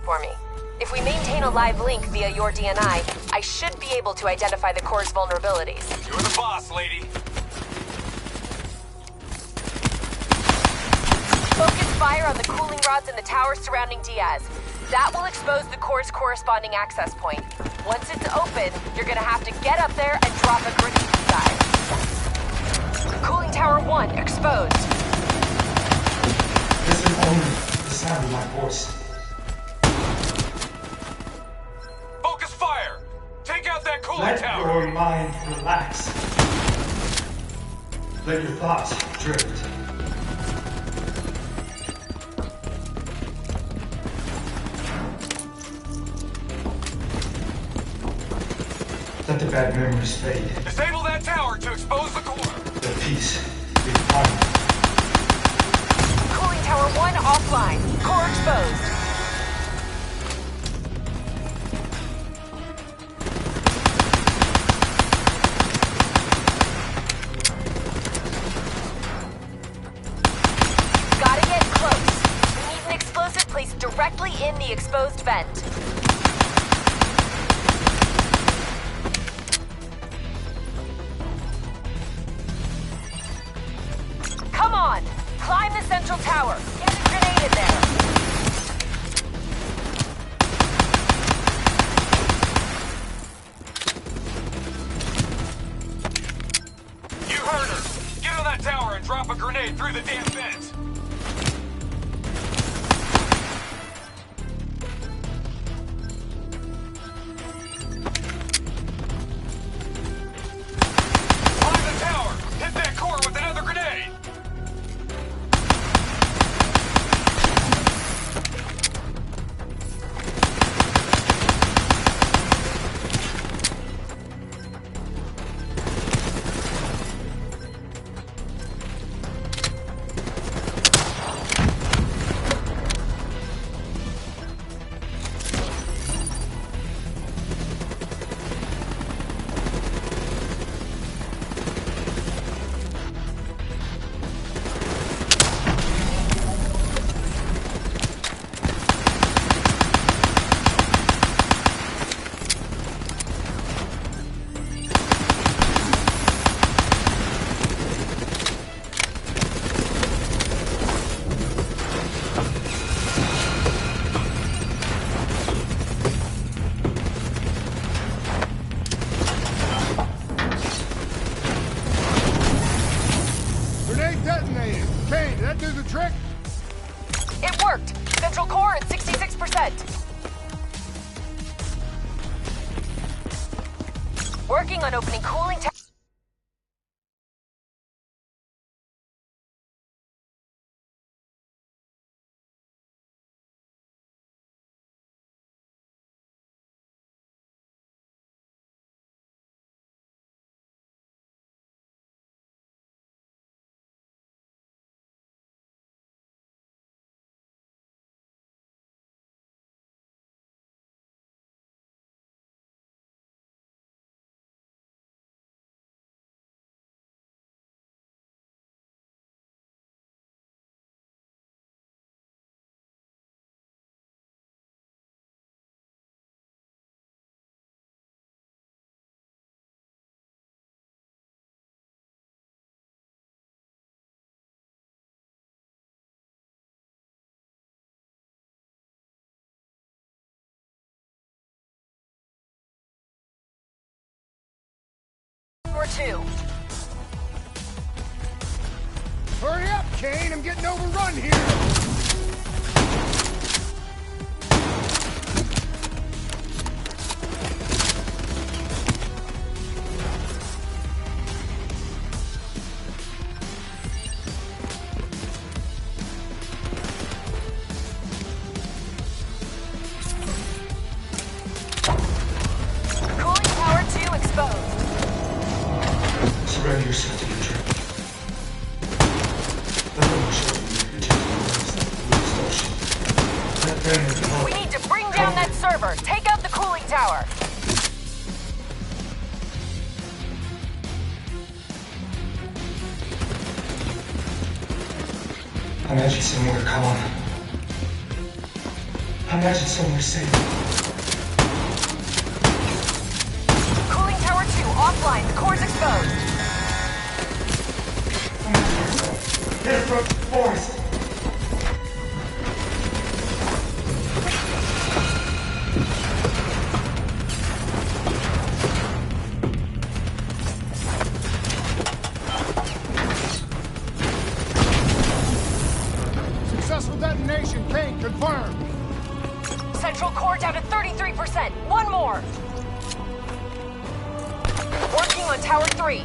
for me. If we maintain a live link via your DNI, I should be able to identify the core's vulnerabilities. You're the boss, lady. Focus fire on the cooling rods in the towers surrounding Diaz. That will expose the core's corresponding access point. Once it's open, you're gonna have to get up there and drop a grenade inside. Cooling tower 1 exposed. Listen only the sound of my voice. Focus fire! Take out that cooling Let tower! your mind relax. Let your thoughts drift. Let the bad memories fade. Disable that tower to expose the core! Let peace be final. Cooling tower 1 offline. Core exposed. Gotta get close. We need an explosive placed directly in the exposed vent. Come on! Climb the central tower. Get a grenade in there. You heard her! Get on that tower and drop a grenade through the damn vent! Climb the tower! Hit that core with another grenade! Grenade detonated. Kane, did that do the trick? It worked. Central core at 66%. Working on opening cooling tower. Or 2. Hurry up, Kane. I'm getting overrun here. Cooling tower 2 exposed. Surrender yourself to your dream. Let them show you your distortion. Let them help. We need to bring down that server. Take out the cooling tower. I imagine somewhere, come on. Imagine somewhere safe. Cooling tower 2 offline. The core's exposed. Hit it from the forest. Successful detonation, Kane, confirmed. Central core down to 33%. One more. Working on tower 3.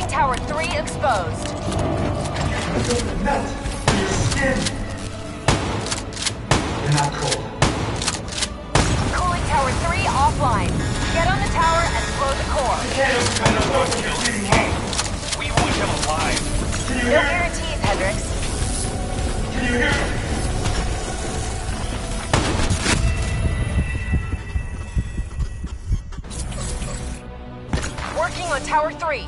Tower 3 exposed. Melt in your skin. You're not cold. Cooling Tower 3 offline. Get on the tower and blow the core. You can't overcome the force of your bleeding heart. We want him alive. Can you No hear me? guarantees, Hendricks. Can you hear me? Working on Tower 3.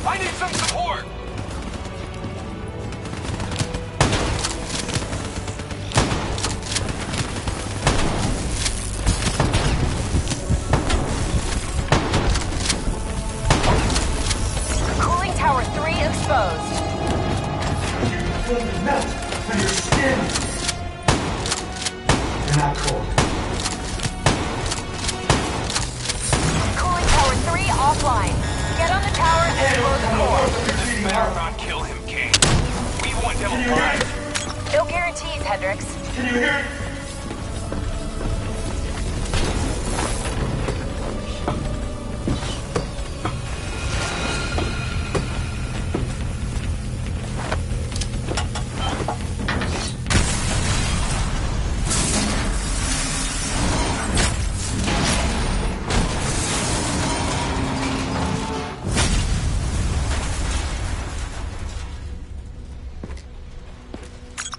I need some support! Cooling Tower 3 exposed. Feel the melt on your skin. You're not cold. Cooling Tower 3 offline. Get on the tower and blow the core. This better not kill him, King. We want him alive. No guarantees, Hendricks. Can you hear me?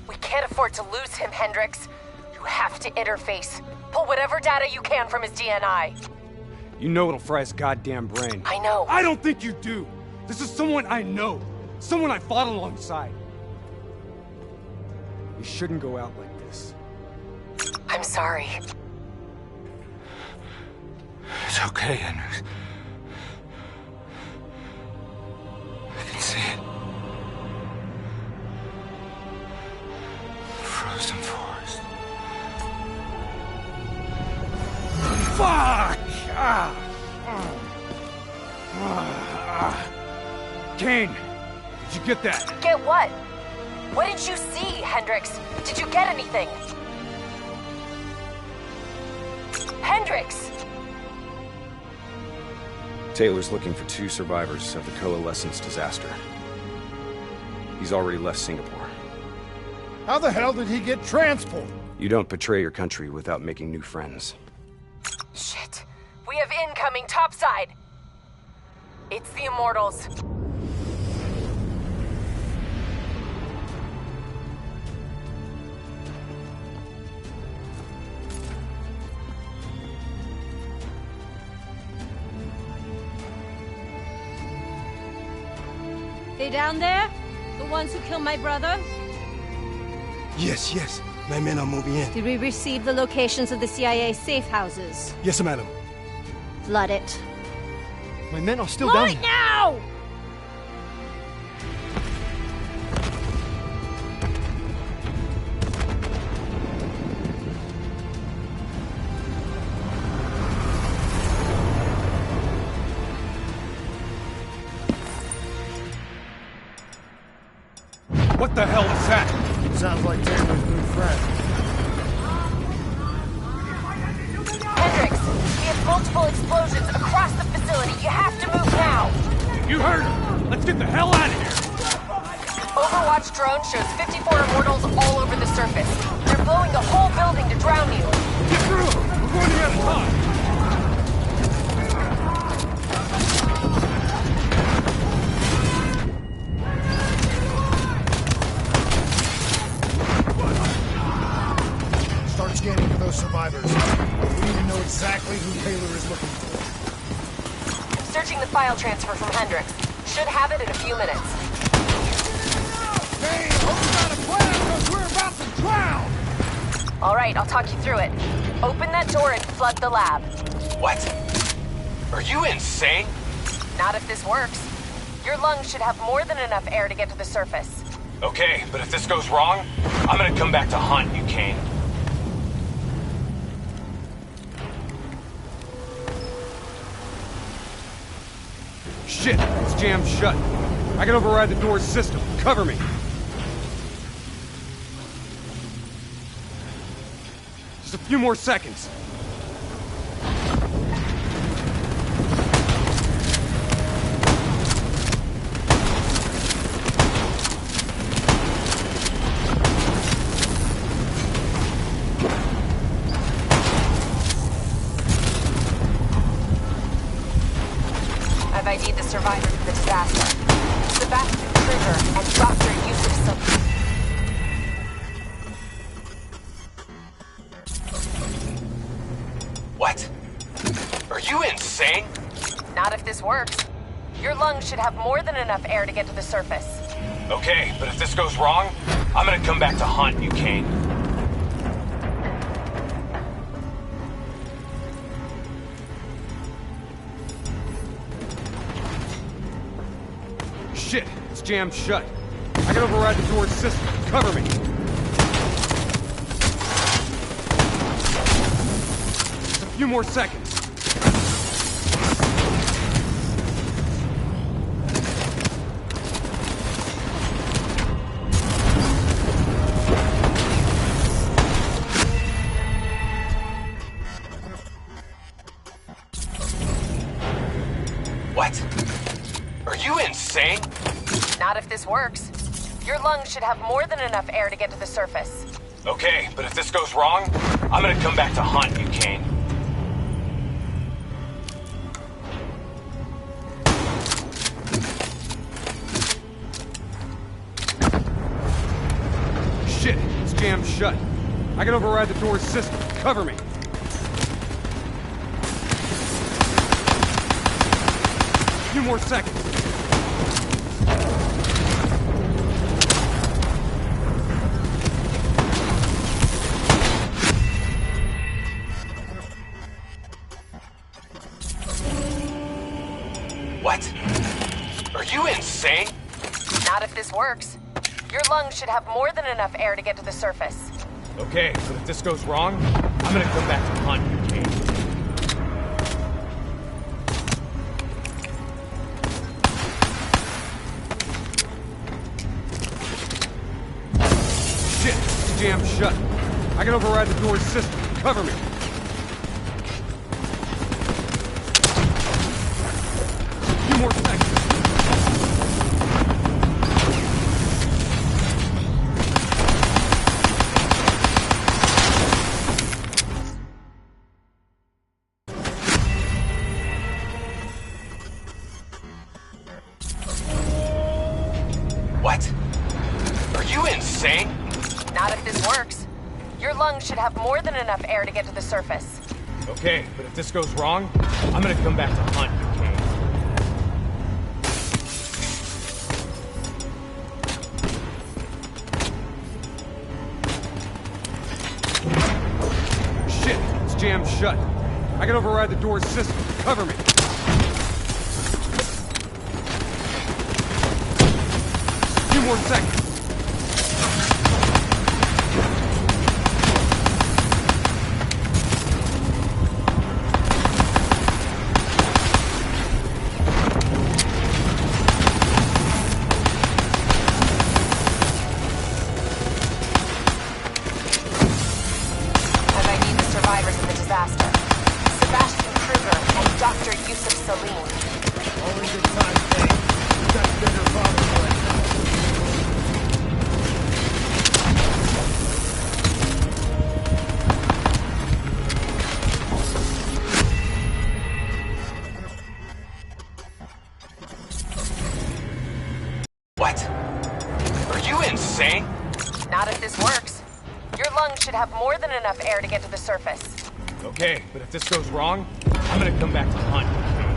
We can't afford to lose him, Hendricks. You have to interface. Pull whatever data you can from his DNI. You know it'll fry his goddamn brain. I know. I don't think you do. This is someone I know. Someone I fought alongside. You shouldn't go out like this. I'm sorry. It's okay, Hendricks. I can see it. Frozen forest. Fuck! Kane, did you get that? Get what? What did you see, Hendricks? Did you get anything? Hendricks! Taylor's looking for 2 survivors of the Coalescence disaster. He's already left Singapore. How the hell did he get transported? You don't betray your country without making new friends. Shit. We have incoming topside. It's the Immortals. They down there? The ones who killed my brother? Yes, yes. My men are moving in. Did we receive the locations of the CIA safe houses? Yes, madam. Flood it. My men are still Blow down. it now! What the hell is that? Sounds like Taylor's new friend. Hendricks, we have multiple explosions across the facility. You have to move now. You heard her. Let's get the hell out of here. Overwatch drone shows 54 Immortals all over the surface. They're blowing the whole building to drown you. Get through. We're running out of time. Start scanning for those survivors. We need to know exactly who Taylor is looking for. I'm searching the file transfer from Hendricks. Should have it in a few minutes. Hey, hope you got a plan, because we're about to drown! All right, I'll talk you through it. Open that door and flood the lab. What? Are you insane? Not if this works. Your lungs should have more than enough air to get to the surface. Okay, but if this goes wrong, I'm gonna come back to haunt you, Kane. Shit, it's jammed shut. I can override the door's system. Cover me. Just a few more seconds. I've ID'd the survivors of the disaster. Sebastian Trigger and Dr. Yusuf Silk. What? Are you insane? Not if this works. Your lungs should have more than enough air to get to the surface. Okay, but if this goes wrong, I'm gonna come back to haunt you, Kane. Shit, it's jammed shut. I can override the door's system. Cover me. Just a few more seconds. What? Are you insane? Not if this works. Your lungs should have more than enough air to get to the surface. Okay, but if this goes wrong, I'm gonna come back to haunt you, Kane. Shit, it's jammed shut. I can override the door's system. Cover me. A few more seconds. What? Are you insane? Not if this works. Your lungs should have more than enough air to get to the surface. Okay, but if this goes wrong, I'm gonna come back to hunt you, Kane. Shit, it's jammed shut. I can override the door's system. Cover me. A few more seconds. What? Are you insane? Not if this works. Your lungs should have more than enough air to get to the surface. Okay, but if this goes wrong, I'm gonna come back to hunt you, Kane. Shit, it's jammed shut. I can override the door's system. Cover me. A few more seconds. What? Are you insane? Not if this works. Your lungs should have more than enough air to get to the surface. Okay, but if this goes wrong, I'm gonna come back to hunt you, Kane.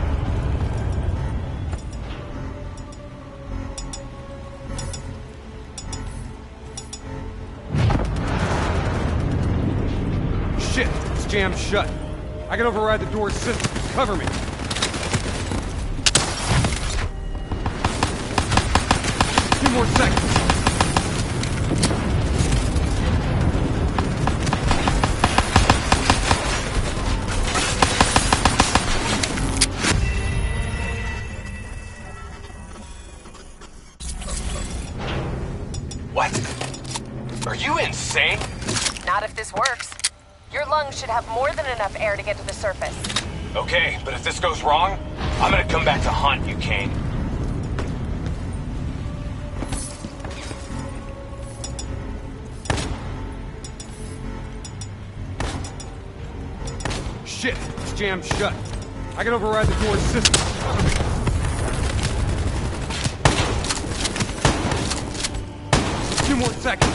Shit, it's jammed shut. I can override the door's system. Cover me. A few more seconds. What? Are you insane? Not if this works. Your lungs should have more than enough air to get to the surface. Okay, but if this goes wrong, I'm gonna come back to haunt you, Kane. Shit, it's jammed shut. I can override the door's system. Cover me. A few more seconds.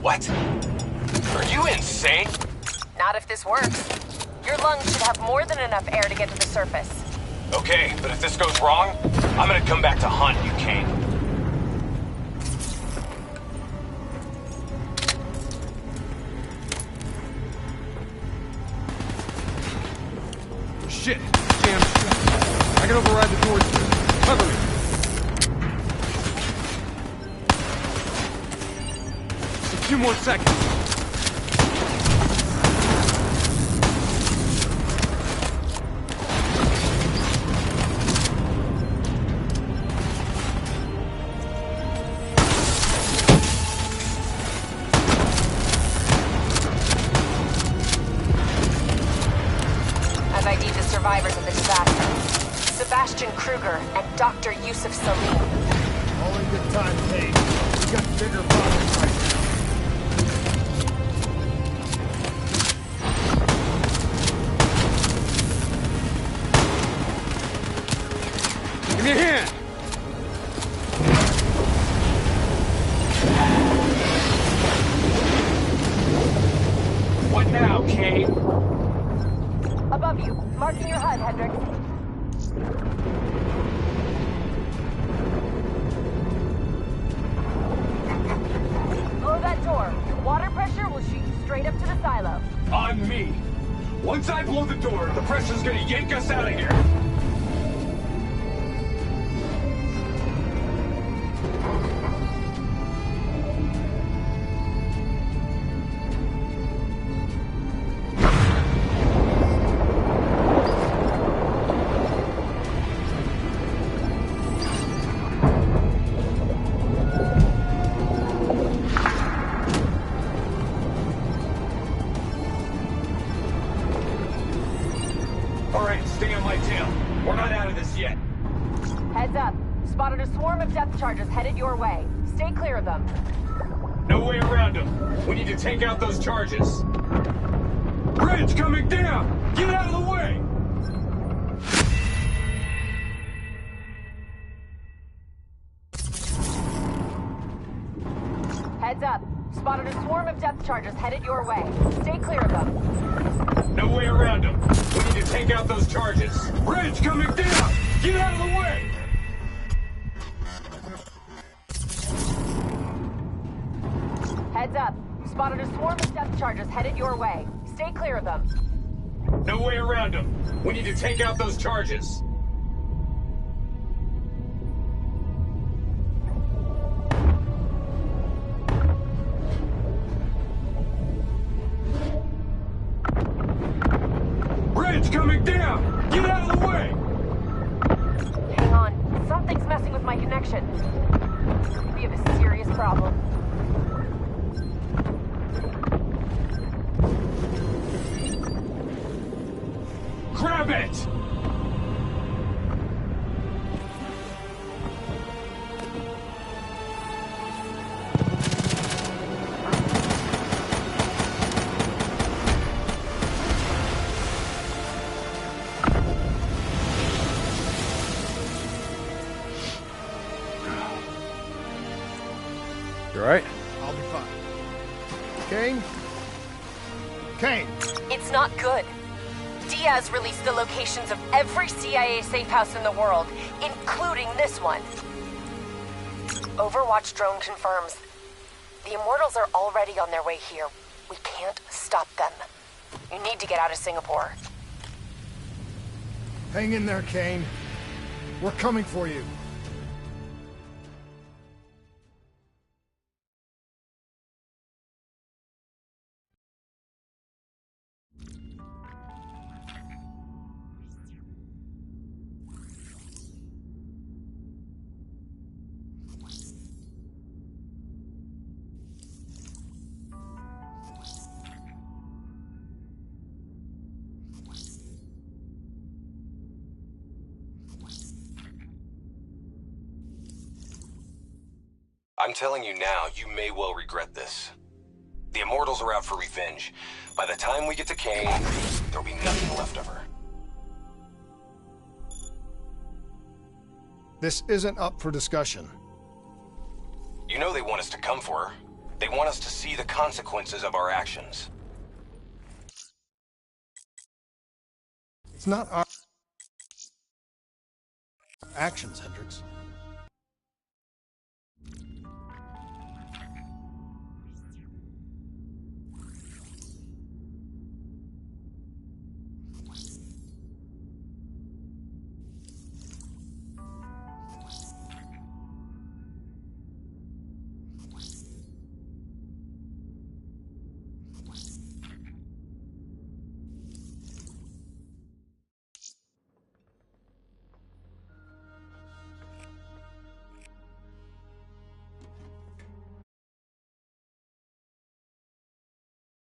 What? Are you insane? Not if this works. Your lungs should have more than enough air to get to the surface. Okay, but if this goes wrong, I'm gonna come back to haunt you, Kane. Shit, it's jammed shut. I can override the door's system. Cover me. A few more seconds. survivors of the disaster. Sebastian Kruger and Dr. Yusuf Salim. All in good time, Kate. We got bigger problems right now. Give me a hand! What now, Kate? Above you. Marking your HUD, Hendricks. Blow that door. Water pressure will shoot you straight up to the silo. On me. Once I blow the door, the pressure's gonna yank us out of here. Heads up. Spotted a swarm of depth charges headed your way. Stay clear of them. No way around them. We need to take out those charges. Bridge coming down! Get out of the way! Heads up. Spotted a swarm of depth charges headed your way. Stay clear of them. No way around them. We need to take out those charges. Bridge coming down! Get out of the way! Heads up. Spotted a swarm of depth charges headed your way. Stay clear of them. No way around them. We need to take out those charges. Bridge coming down! Get out of the way! Hang on. Something's messing with my connection. We have a serious problem. Grab it! You alright? I'll be fine. Kane? Kane! It's not good. Diaz released the locations of every CIA safe house in the world, including this one. Overwatch drone confirms. The Immortals are already on their way here. We can't stop them. You need to get out of Singapore. Hang in there, Kane. We're coming for you. I'm telling you now, you may well regret this. The Immortals are out for revenge. By the time we get to Kane, there'll be nothing left of her. This isn't up for discussion. You know they want us to come for her. They want us to see the consequences of our actions. It's not our actions, Hendricks.